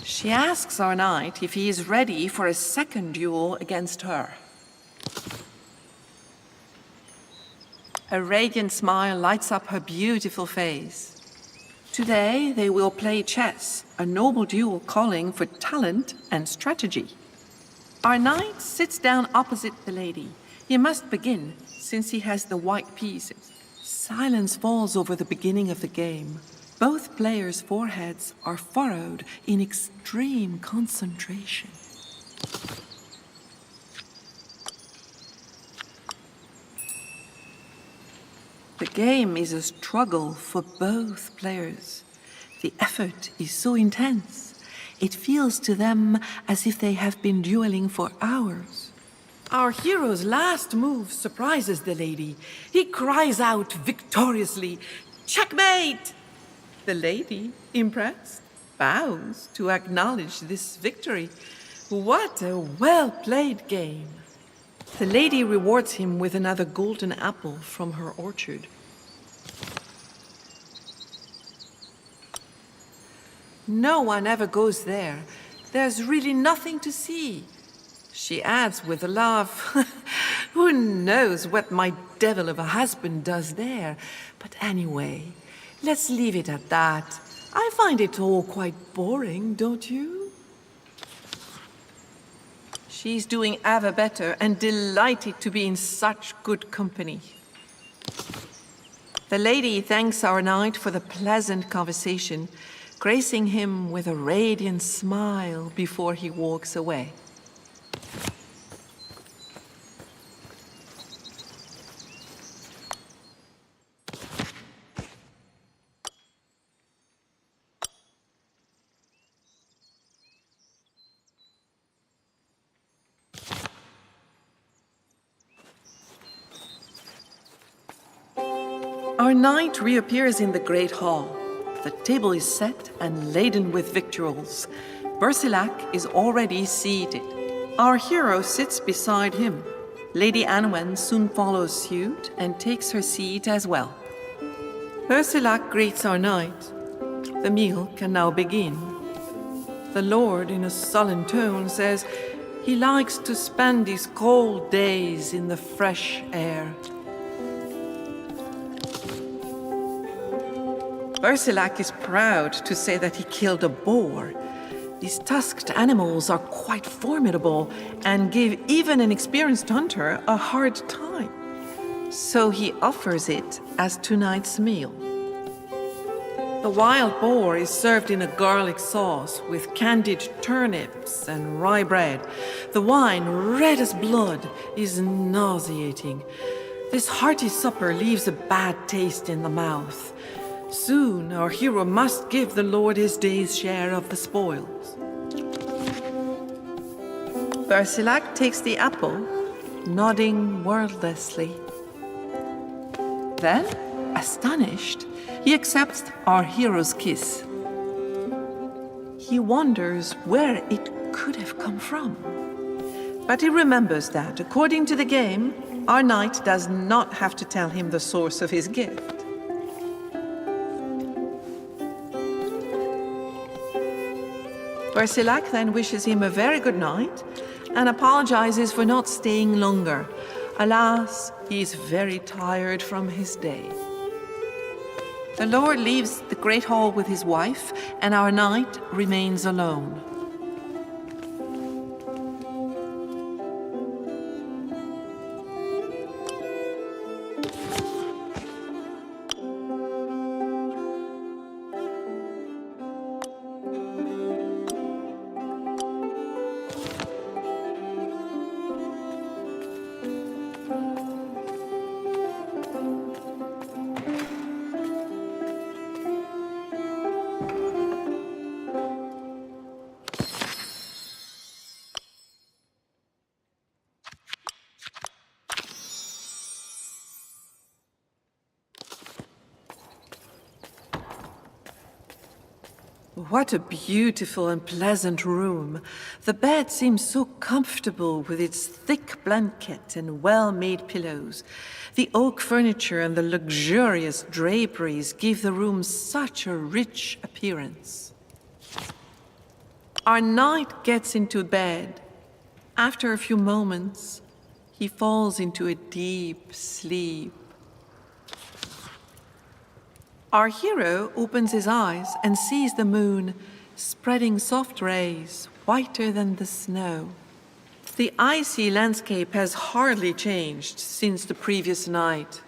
She asks our knight if he is ready for a second duel against her. A radiant smile lights up her beautiful face. Today, they will play chess, a noble duel calling for talent and strategy. Our knight sits down opposite the lady. He must begin, since he has the white pieces. Silence falls over the beginning of the game. Both players' foreheads are furrowed in extreme concentration. The game is a struggle for both players. The effort is so intense. It feels to them as if they have been dueling for hours. Our hero's last move surprises the lady. He cries out victoriously, "Checkmate!" The lady, impressed, bows to acknowledge this victory. What a well-played game. The lady rewards him with another golden apple from her orchard. No one ever goes there. There's really nothing to see. She adds with a laugh, "Who knows what my devil of a husband does there? But anyway, let's leave it at that. I find it all quite boring, don't you?" She's doing ever better and delighted to be in such good company. The lady thanks our knight for the pleasant conversation, gracing him with a radiant smile before he walks away. Our knight reappears in the great hall. The table is set and laden with victuals. Bersilac is already seated. Our hero sits beside him. Lady Anwen soon follows suit and takes her seat as well. Bersilac greets our knight. The meal can now begin. The lord, in a sullen tone, says he likes to spend his cold days in the fresh air. Bersilac is proud to say that he killed a boar. These tusked animals are quite formidable and give even an experienced hunter a hard time. So he offers it as tonight's meal. The wild boar is served in a garlic sauce with candied turnips and rye bread. The wine, red as blood, is nauseating. This hearty supper leaves a bad taste in the mouth. Soon our hero must give the lord his day's share of the spoils. Bersilac takes the apple, nodding wordlessly. Then, astonished, he accepts our hero's kiss. He wonders where it could have come from. But he remembers that, according to the game, our knight does not have to tell him the source of his gift. Bersilac then wishes him a very good night and apologizes for not staying longer. Alas, he is very tired from his day. The lord leaves the great hall with his wife, and our knight remains alone. What a beautiful and pleasant room. The bed seems so comfortable with its thick blanket and well-made pillows. The oak furniture and the luxurious draperies give the room such a rich appearance. Our knight gets into bed. After a few moments, he falls into a deep sleep. Our hero opens his eyes and sees the moon spreading soft rays, whiter than the snow. The icy landscape has hardly changed since the previous night.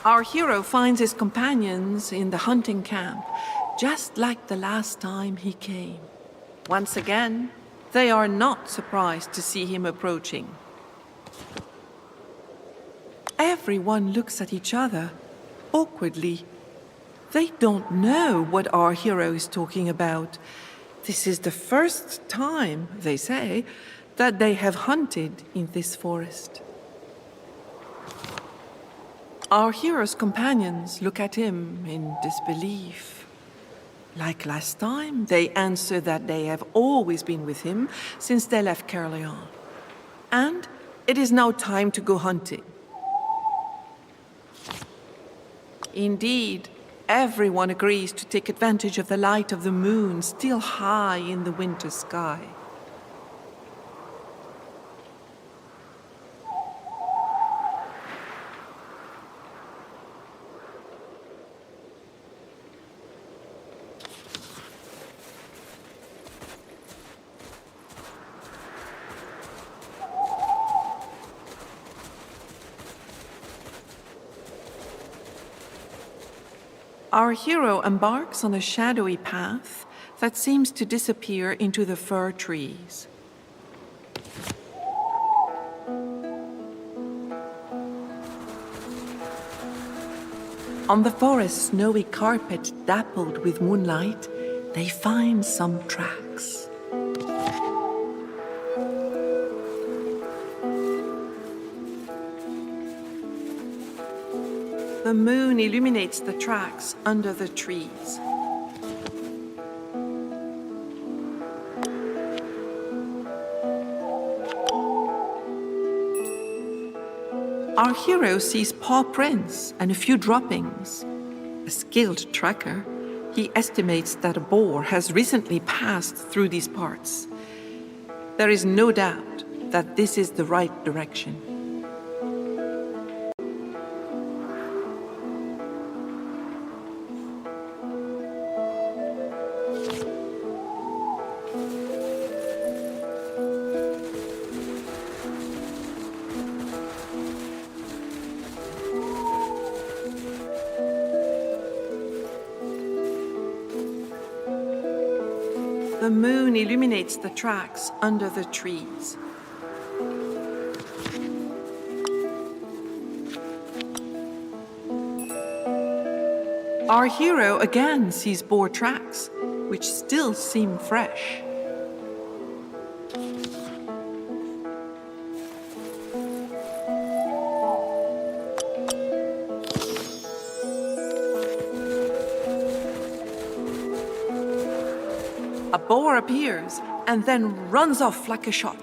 Our hero finds his companions in the hunting camp, just like the last time he came. Once again, they are not surprised to see him approaching. Everyone looks at each other, awkwardly. They don't know what our hero is talking about. This is the first time, they say, that they have hunted in this forest. Our hero's companions look at him in disbelief. Like last time, they answer that they have always been with him since they left Caerleon. And it is now time to go hunting. Indeed, everyone agrees to take advantage of the light of the moon still high in the winter sky. Our hero embarks on a shadowy path that seems to disappear into the fir trees. On the forest's snowy carpet dappled with moonlight, they find some tracks. The moon illuminates the tracks under the trees. Our hero sees paw prints and a few droppings. A skilled tracker, he estimates that a boar has recently passed through these parts. There is no doubt that this is the right direction. The moon illuminates the tracks under the trees. Our hero again sees boar tracks, which still seem fresh. A boar appears and then runs off like a shot.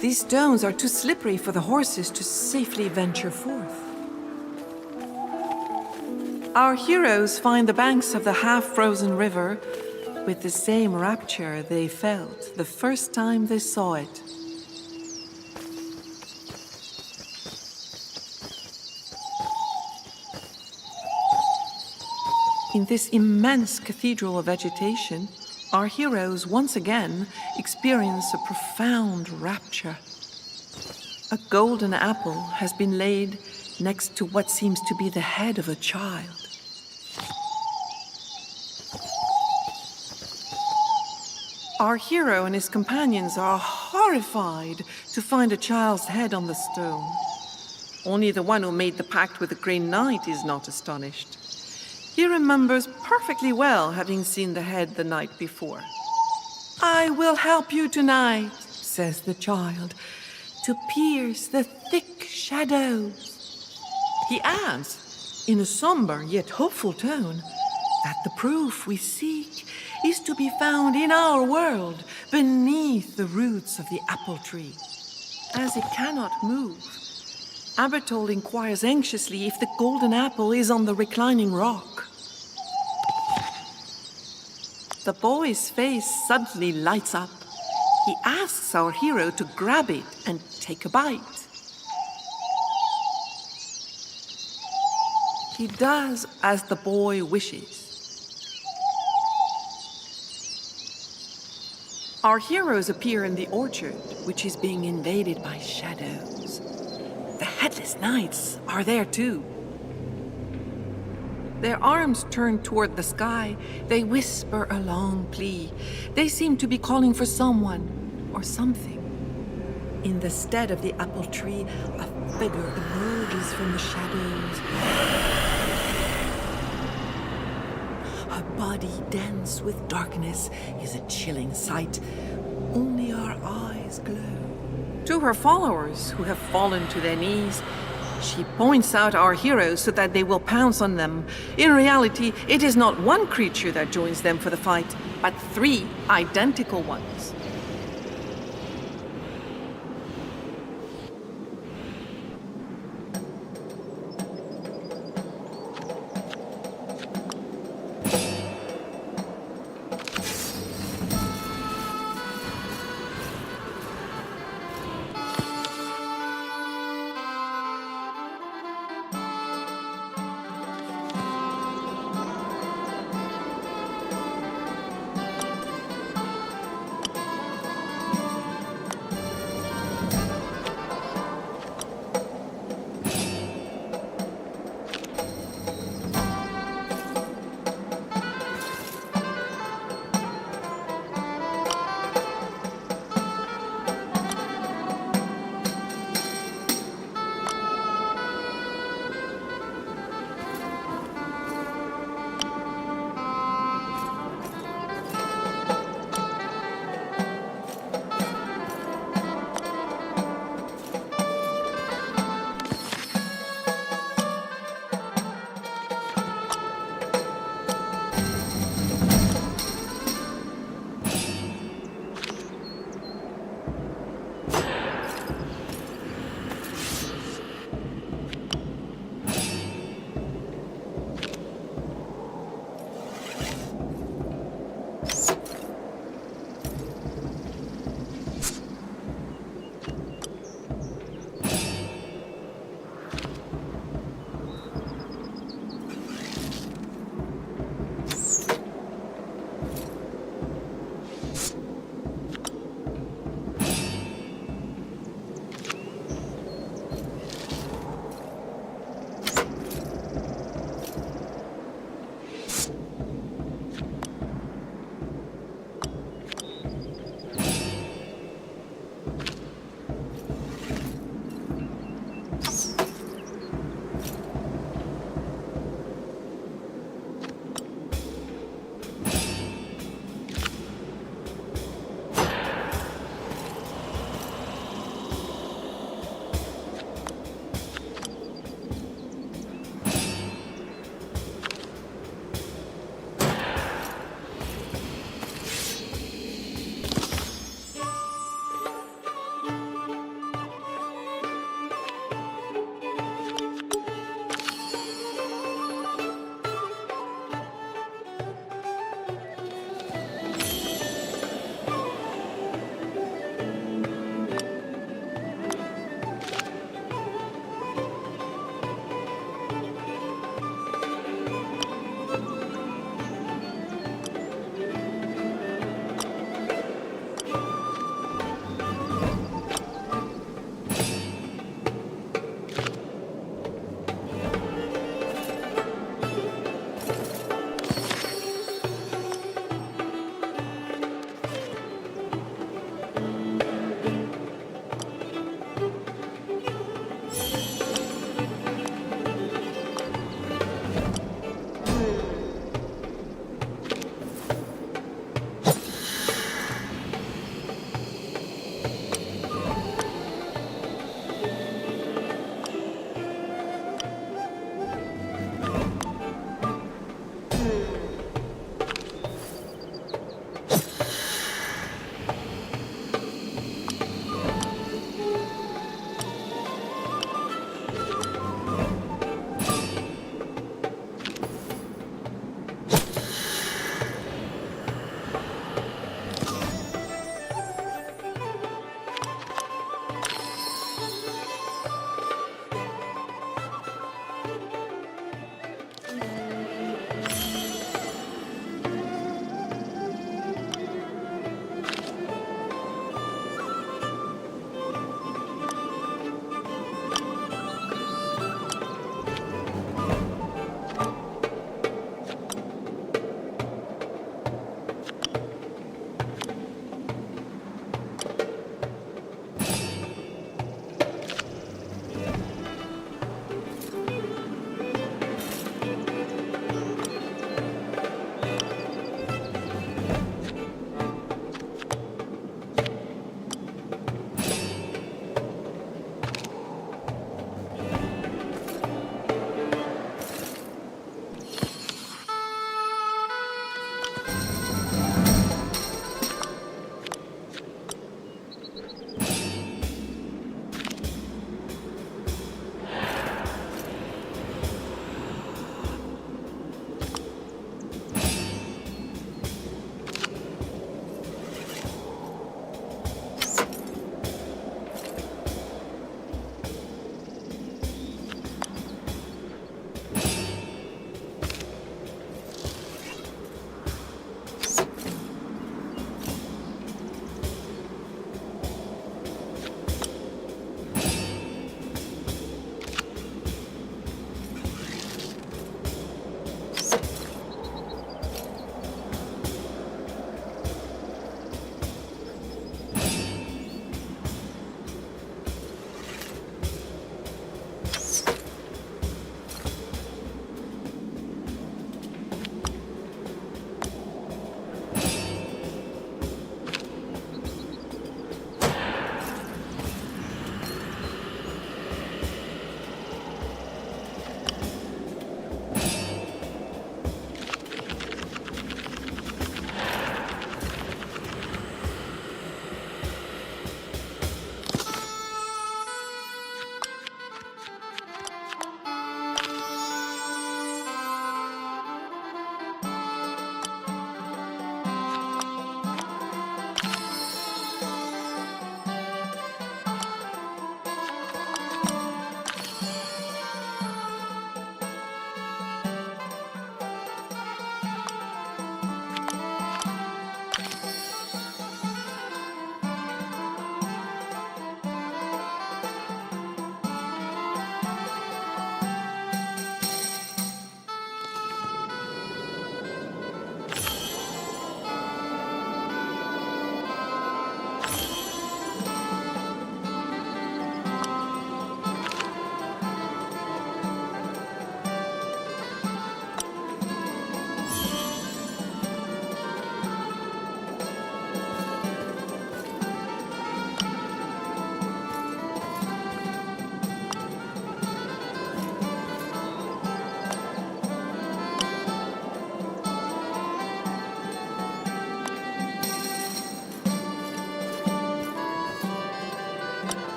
These stones are too slippery for the horses to safely venture forth. Our heroes find the banks of the half-frozen river with the same rapture they felt the first time they saw it. In this immense cathedral of vegetation, our heroes once again experience a profound rapture. A golden apple has been laid next to what seems to be the head of a child. Our hero and his companions are horrified to find a child's head on the stone. Only the one who made the pact with the Green Knight is not astonished. He remembers perfectly well having seen the head the night before. "I will help you tonight," says the child, "to pierce the thick shadows." He adds, in a somber yet hopeful tone, that the proof we seek is to be found in our world, beneath the roots of the apple tree. As it cannot move, Abertold inquires anxiously if the golden apple is on the reclining rock. The boy's face suddenly lights up. He asks our hero to grab it and take a bite. He does as the boy wishes. Our heroes appear in the orchard, which is being invaded by shadows. The Headless Knights are there too. Their arms turned toward the sky, they whisper a long plea. They seem to be calling for someone or something. In the stead of the apple tree, a figure emerges from the shadows. Her body dense with darkness is a chilling sight. Only our eyes glow. To her followers, who have fallen to their knees, she points out our heroes so that they will pounce on them. In reality, it is not one creature that joins them for the fight, but 3 identical ones.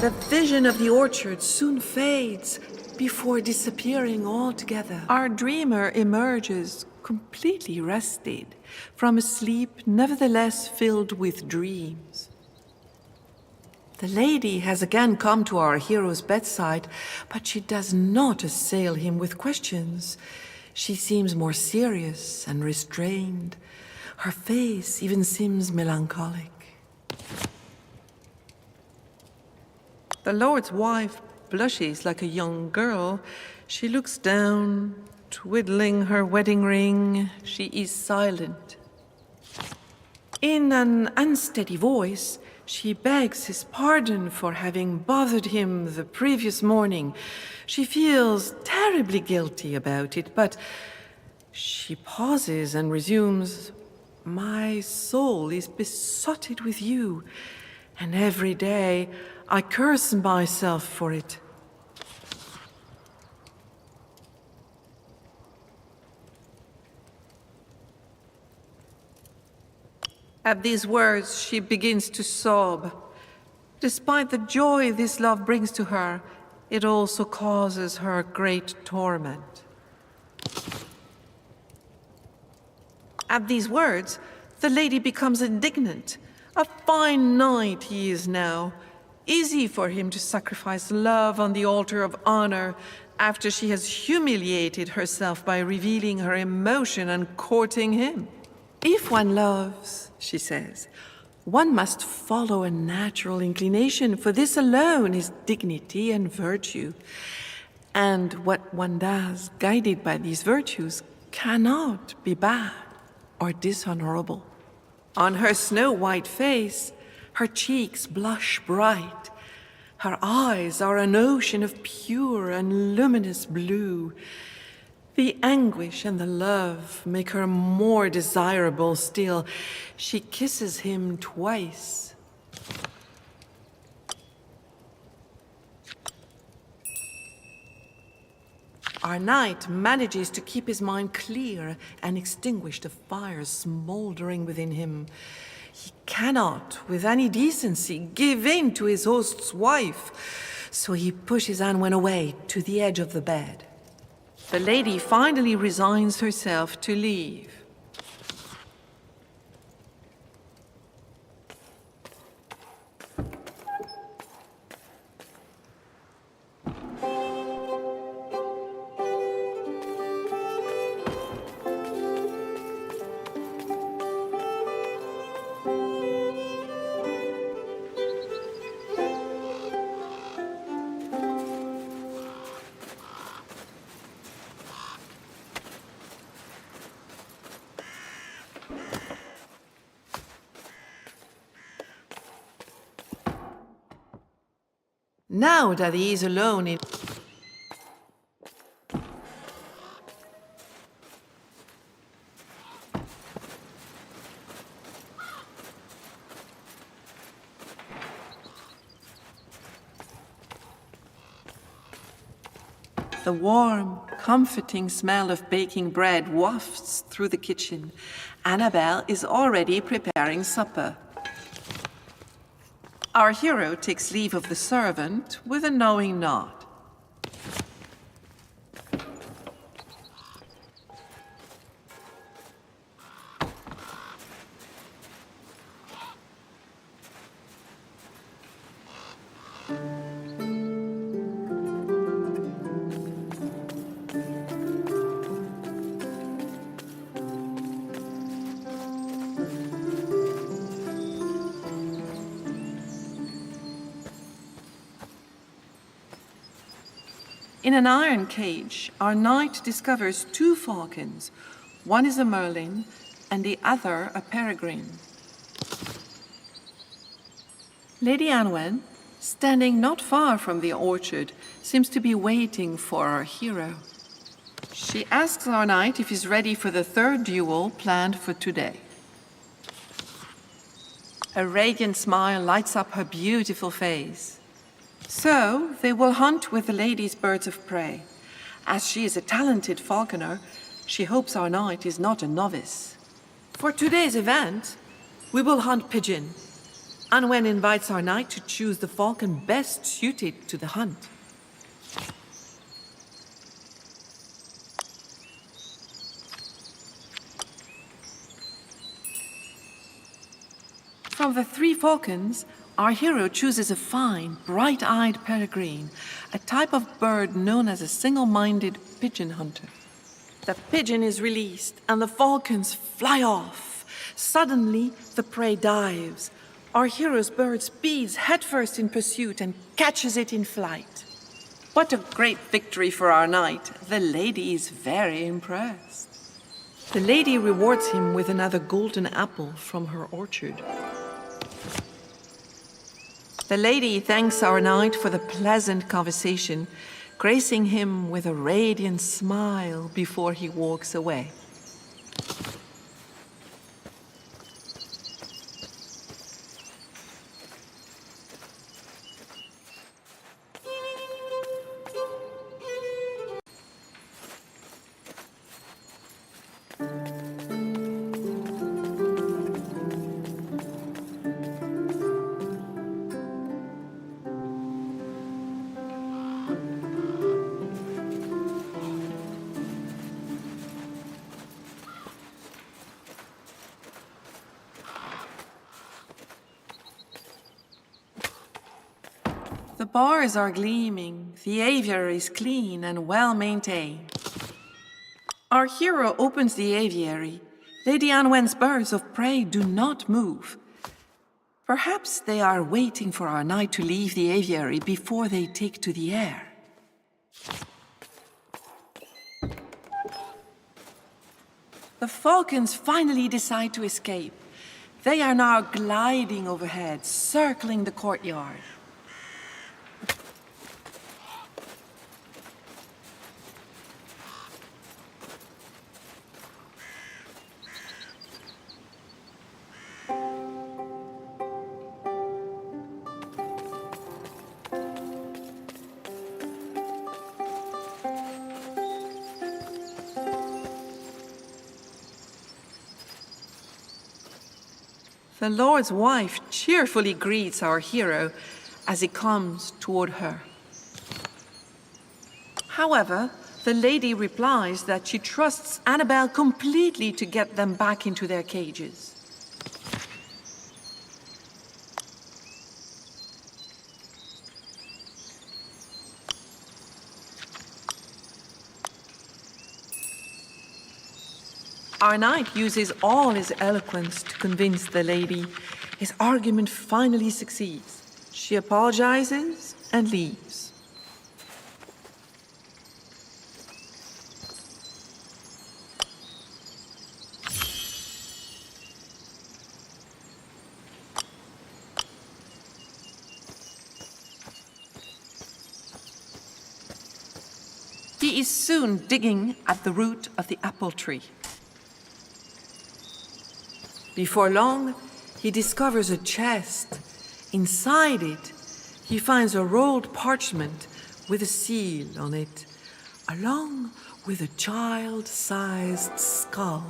The vision of the orchard soon fades before disappearing altogether. Our dreamer emerges completely rested from a sleep nevertheless filled with dreams. The lady has again come to our hero's bedside, but she does not assail him with questions. She seems more serious and restrained. Her face even seems melancholic. The lord's wife blushes like a young girl. She looks down, twiddling her wedding ring. She is silent. In an unsteady voice, she begs his pardon for having bothered him the previous morning. She feels terribly guilty about it, but she pauses and resumes, "My soul is besotted with you, and every day I curse myself for it." At these words, she begins to sob. Despite the joy this love brings to her, it also causes her great torment. At these words, the lady becomes indignant. A fine knight he is now. Easy for him to sacrifice love on the altar of honor after she has humiliated herself by revealing her emotion and courting him. If one loves, she says, one must follow a natural inclination, for this alone is dignity and virtue. And what one does, guided by these virtues, cannot be bad or dishonorable. On her snow-white face, her cheeks blush bright. Her eyes are an ocean of pure and luminous blue. The anguish and the love make her more desirable still. She kisses him twice. Our knight manages to keep his mind clear and extinguish the fires smoldering within him. He cannot, with any decency, give in to his host's wife, so he pushes Anwen away to the edge of the bed. The lady finally resigns herself to leave. Now that he is alone in... The warm, comforting smell of baking bread wafts through the kitchen. Annabelle is already preparing supper. Our hero takes leave of the servant with a knowing nod. In an iron cage, our knight discovers two falcons. One is a merlin, and the other a peregrine. Lady Anwen, standing not far from the orchard, seems to be waiting for our hero. She asks our knight if he's ready for the third duel planned for today. A radiant smile lights up her beautiful face. So, they will hunt with the lady's birds of prey. As she is a talented falconer, she hopes our knight is not a novice. For today's event, we will hunt pigeon. Anwen invites our knight to choose the falcon best suited to the hunt. From the 3 falcons, our hero chooses a fine, bright-eyed peregrine, a type of bird known as a single-minded pigeon hunter. The pigeon is released, and the falcons fly off. Suddenly, the prey dives. Our hero's bird speeds headfirst in pursuit and catches it in flight. What a great victory for our knight. The lady is very impressed. The lady rewards him with another golden apple from her orchard. The lady thanks our knight for the pleasant conversation, gracing him with a radiant smile before he walks away. The bars are gleaming, the aviary is clean and well maintained. Our hero opens the aviary. Lady Anwen's birds of prey do not move. Perhaps they are waiting for our knight to leave the aviary before they take to the air. The falcons finally decide to escape. They are now gliding overhead, circling the courtyard. The Lord's wife cheerfully greets our hero as he comes toward her. However, the lady replies that she trusts Annabelle completely to get them back into their cages. Our knight uses all his eloquence to convince the lady. His argument finally succeeds. She apologizes and leaves. He is soon digging at the root of the apple tree. Before long, he discovers a chest. Inside it, he finds a rolled parchment with a seal on it, along with a child-sized skull.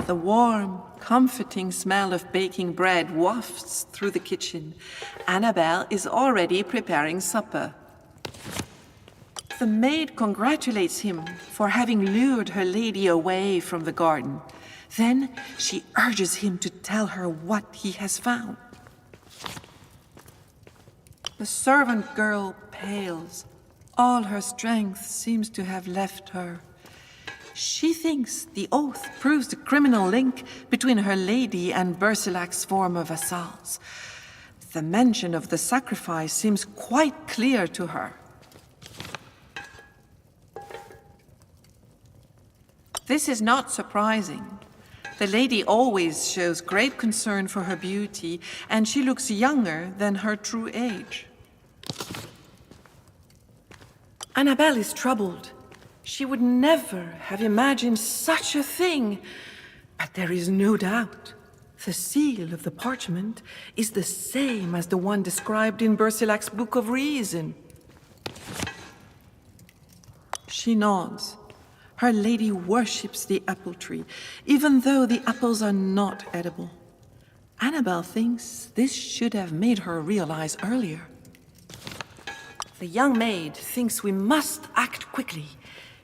The warm, comforting smell of baking bread wafts through the kitchen. Annabelle is already preparing supper. The maid congratulates him for having lured her lady away from the garden. Then she urges him to tell her what he has found. The servant girl pales. All her strength seems to have left her. She thinks the oath proves the criminal link between her lady and Bersilac's former vassals. The mention of the sacrifice seems quite clear to her. This is not surprising. The lady always shows great concern for her beauty, and she looks younger than her true age. Annabelle is troubled. She would never have imagined such a thing. But there is no doubt. The seal of the parchment is the same as the one described in Bersilac's Book of Reason. She nods. Her lady worships the apple tree, even though the apples are not edible. Annabelle thinks this should have made her realize earlier. The young maid thinks we must act quickly.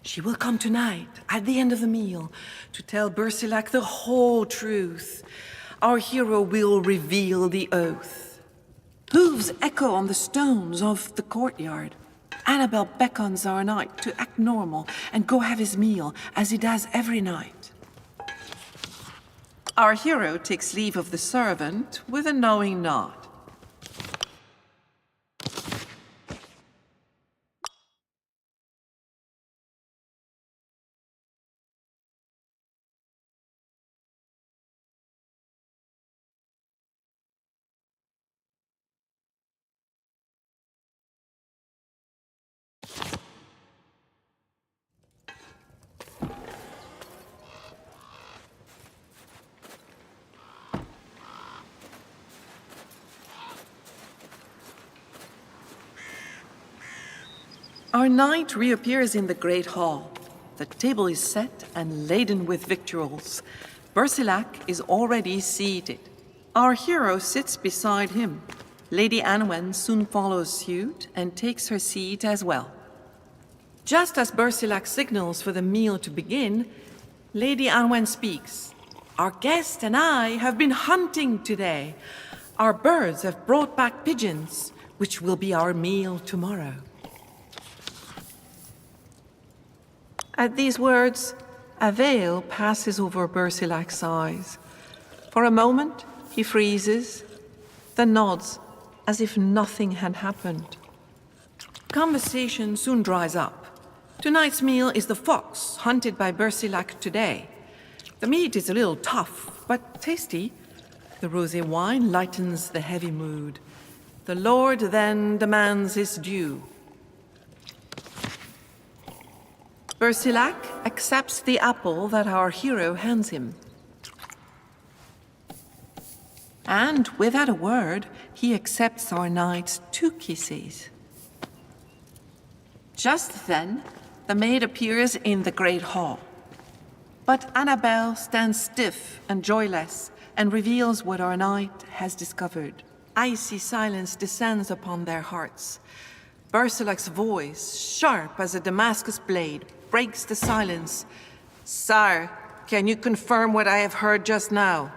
She will come tonight, at the end of the meal, to tell Bersilac the whole truth. Our hero will reveal the oath. Hooves echo on the stones of the courtyard. Annabelle beckons our knight to act normal and go have his meal, as he does every night. Our hero takes leave of the servant with a knowing nod. Our knight reappears in the great hall. The table is set and laden with victuals. Bersilac is already seated. Our hero sits beside him. Lady Anwen soon follows suit and takes her seat as well. Just as Bersilac signals for the meal to begin, Lady Anwen speaks. Our guest and I have been hunting today. Our birds have brought back pigeons, which will be our meal tomorrow. At these words, a veil passes over Bersilac's eyes. For a moment, he freezes, then nods, as if nothing had happened. Conversation soon dries up. Tonight's meal is the fox hunted by Bersilac today. The meat is a little tough, but tasty. The rosé wine lightens the heavy mood. The lord then demands his due. Bersilac accepts the apple that our hero hands him. And without a word, he accepts our knight's 2 kisses. Just then, the maid appears in the great hall. But Annabelle stands stiff and joyless and reveals what our knight has discovered. Icy silence descends upon their hearts. Bersilac's voice, sharp as a Damascus blade, breaks the silence. Sire, can you confirm what I have heard just now?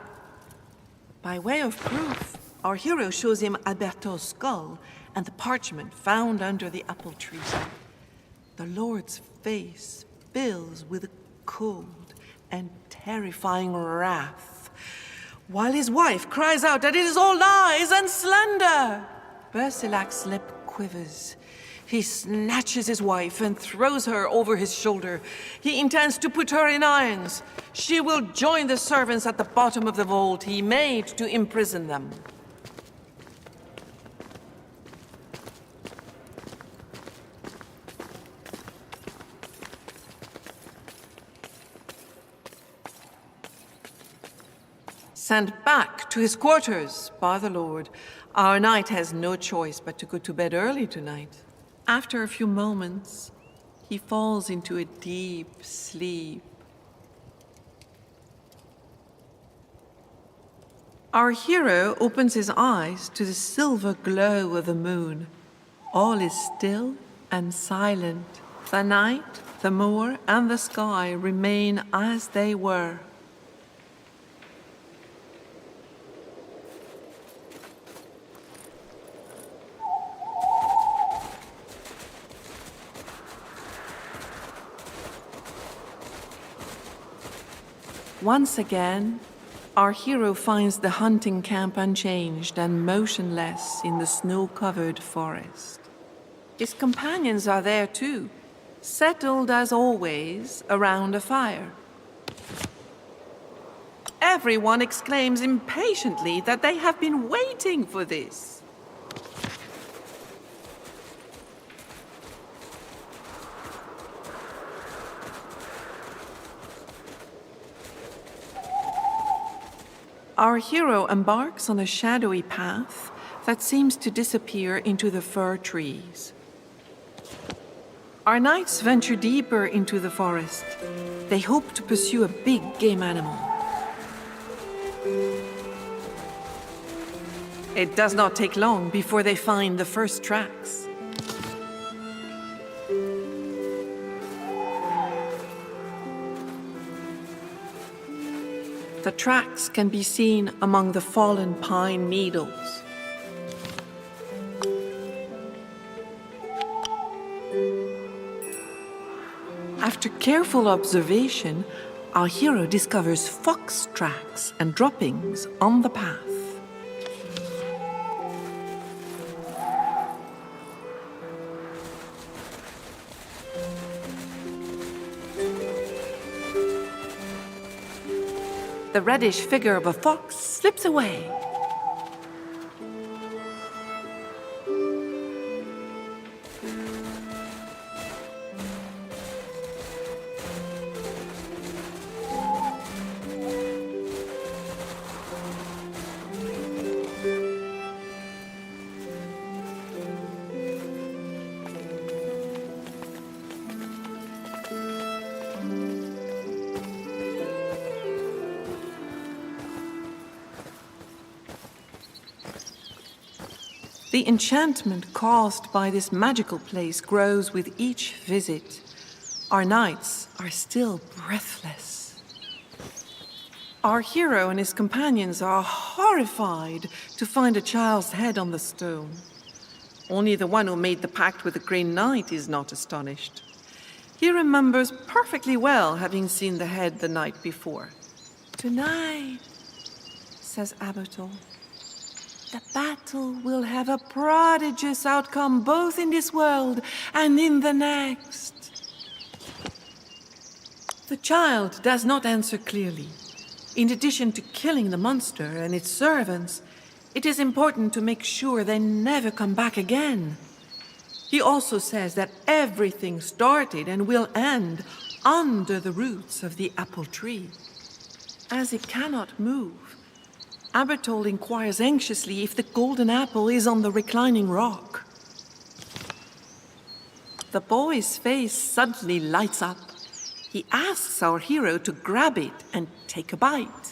By way of proof, our hero shows him Alberto's skull and the parchment found under the apple tree. The Lord's face fills with a cold and terrifying wrath, while his wife cries out that it is all lies and slander. Bersilac's lip quivers. He snatches his wife and throws her over his shoulder. He intends to put her in irons. She will join the servants at the bottom of the vault he made to imprison them. Sent back to his quarters by the Lord, our knight has no choice but to go to bed early tonight. After a few moments, he falls into a deep sleep. Our hero opens his eyes to the silver glow of the moon. All is still and silent. The night, the moor, and the sky remain as they were. Once again, our hero finds the hunting camp unchanged and motionless in the snow-covered forest. His companions are there too, settled as always around a fire. Everyone exclaims impatiently that they have been waiting for this. Our hero embarks on a shadowy path that seems to disappear into the fir trees. Our knights venture deeper into the forest. They hope to pursue a big game animal. It does not take long before they find the first tracks. The tracks can be seen among the fallen pine needles. After careful observation, our hero discovers fox tracks and droppings on the path. The reddish figure of a fox slips away. The enchantment caused by this magical place grows with each visit. Our knights are still breathless. Our hero and his companions are horrified to find a child's head on the stone. Only the one who made the pact with the Green Knight is not astonished. He remembers perfectly well having seen the head the night before. "Tonight," says Abertol, "the battle will have a prodigious outcome both in this world and in the next." The child does not answer clearly. In addition to killing the monster and its servants, it is important to make sure they never come back again. He also says that everything started and will end under the roots of the apple tree. As it cannot move, Abertol inquires anxiously if the golden apple is on the reclining rock. The boy's face suddenly lights up. He asks our hero to grab it and take a bite.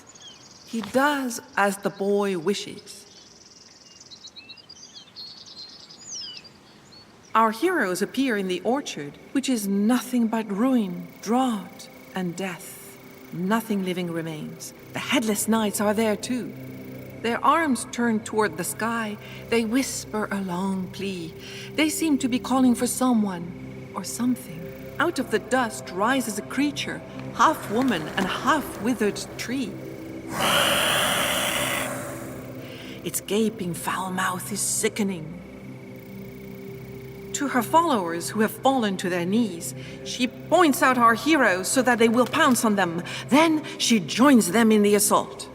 He does as the boy wishes. Our heroes appear in the orchard, which is nothing but ruin, drought, and death. Nothing living remains. The headless knights are there too. Their arms turned toward the sky, they whisper a long plea. They seem to be calling for someone or something. Out of the dust rises a creature, half woman and half withered tree. Its gaping foul mouth is sickening. To her followers who have fallen to their knees, she points out our heroes so that they will pounce on them. Then she joins them in the assault.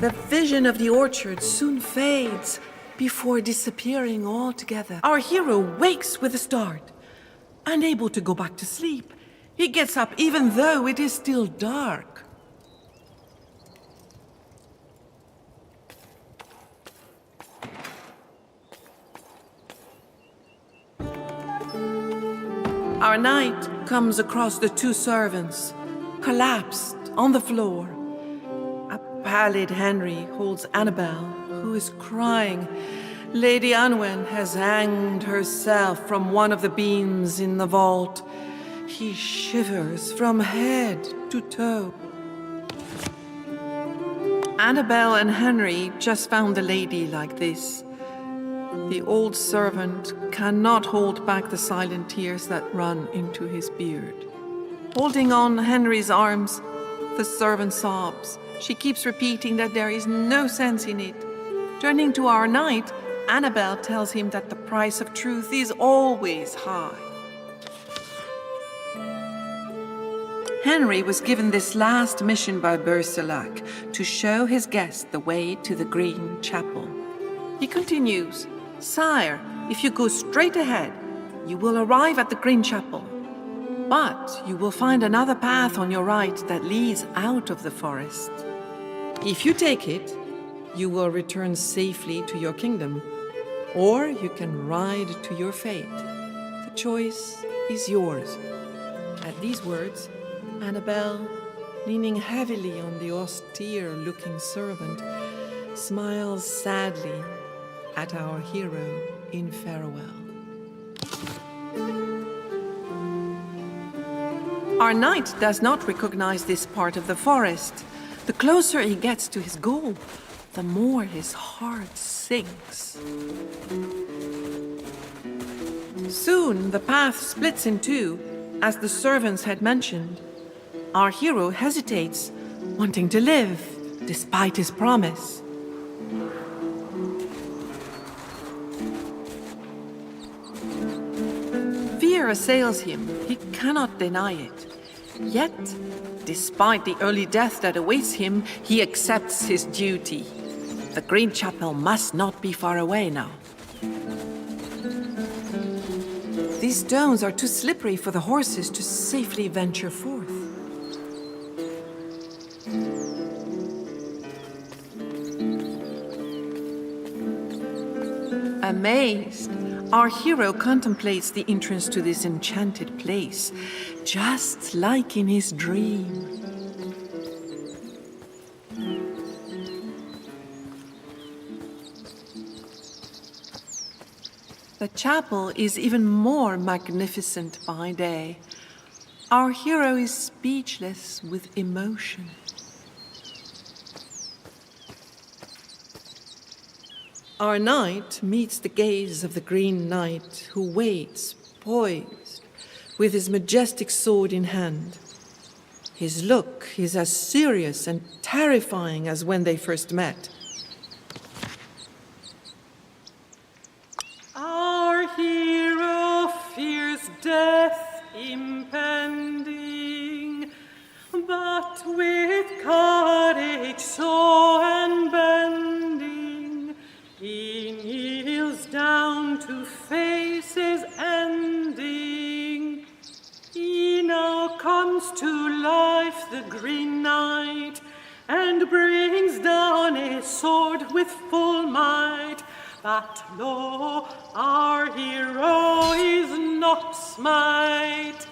The vision of the orchard soon fades before disappearing altogether. Our hero wakes with a start. Unable to go back to sleep, he gets up even though it is still dark. Our knight comes across the two servants, collapsed on the floor. A pallid Henry holds Annabel, who is crying. Lady Anwen has hanged herself from one of the beams in the vault. He shivers from head to toe. Annabel and Henry just found a lady like this. The old servant cannot hold back the silent tears that run into his beard. Holding on Henry's arms, the servant sobs. She keeps repeating that there is no sense in it. Turning to our knight, Annabel tells him that the price of truth is always high. Henry was given this last mission by Bercelac to show his guest the way to the Green Chapel. He continues, "Sire, if you go straight ahead, you will arrive at the Green Chapel. But you will find another path on your right that leads out of the forest. If you take it, you will return safely to your kingdom, or you can ride to your fate. The choice is yours." At these words, Annabel, leaning heavily on the austere-looking servant, smiles sadly at our hero in farewell. Our knight does not recognize this part of the forest. The closer he gets to his goal, the more his heart sinks. Soon the path splits in two, as the servants had mentioned. Our hero hesitates, wanting to live despite his promise. Fear assails him. He cannot deny it. Yet, despite the early death that awaits him, he accepts his duty. The Green Chapel must not be far away now. These stones are too slippery for the horses to safely venture forth. Amazed, our hero contemplates the entrance to this enchanted place, just like in his dream. The chapel is even more magnificent by day. Our hero is speechless with emotion. Our knight meets the gaze of the Green Knight, who waits, poised, with his majestic sword in hand. His look is as serious and terrifying as when they first met. Our hero fears death impending, but with courage so unbending, he kneels down to face his ending. He now comes to life, the Green Knight, and brings down his sword with full might. But lo, our hero is not smite.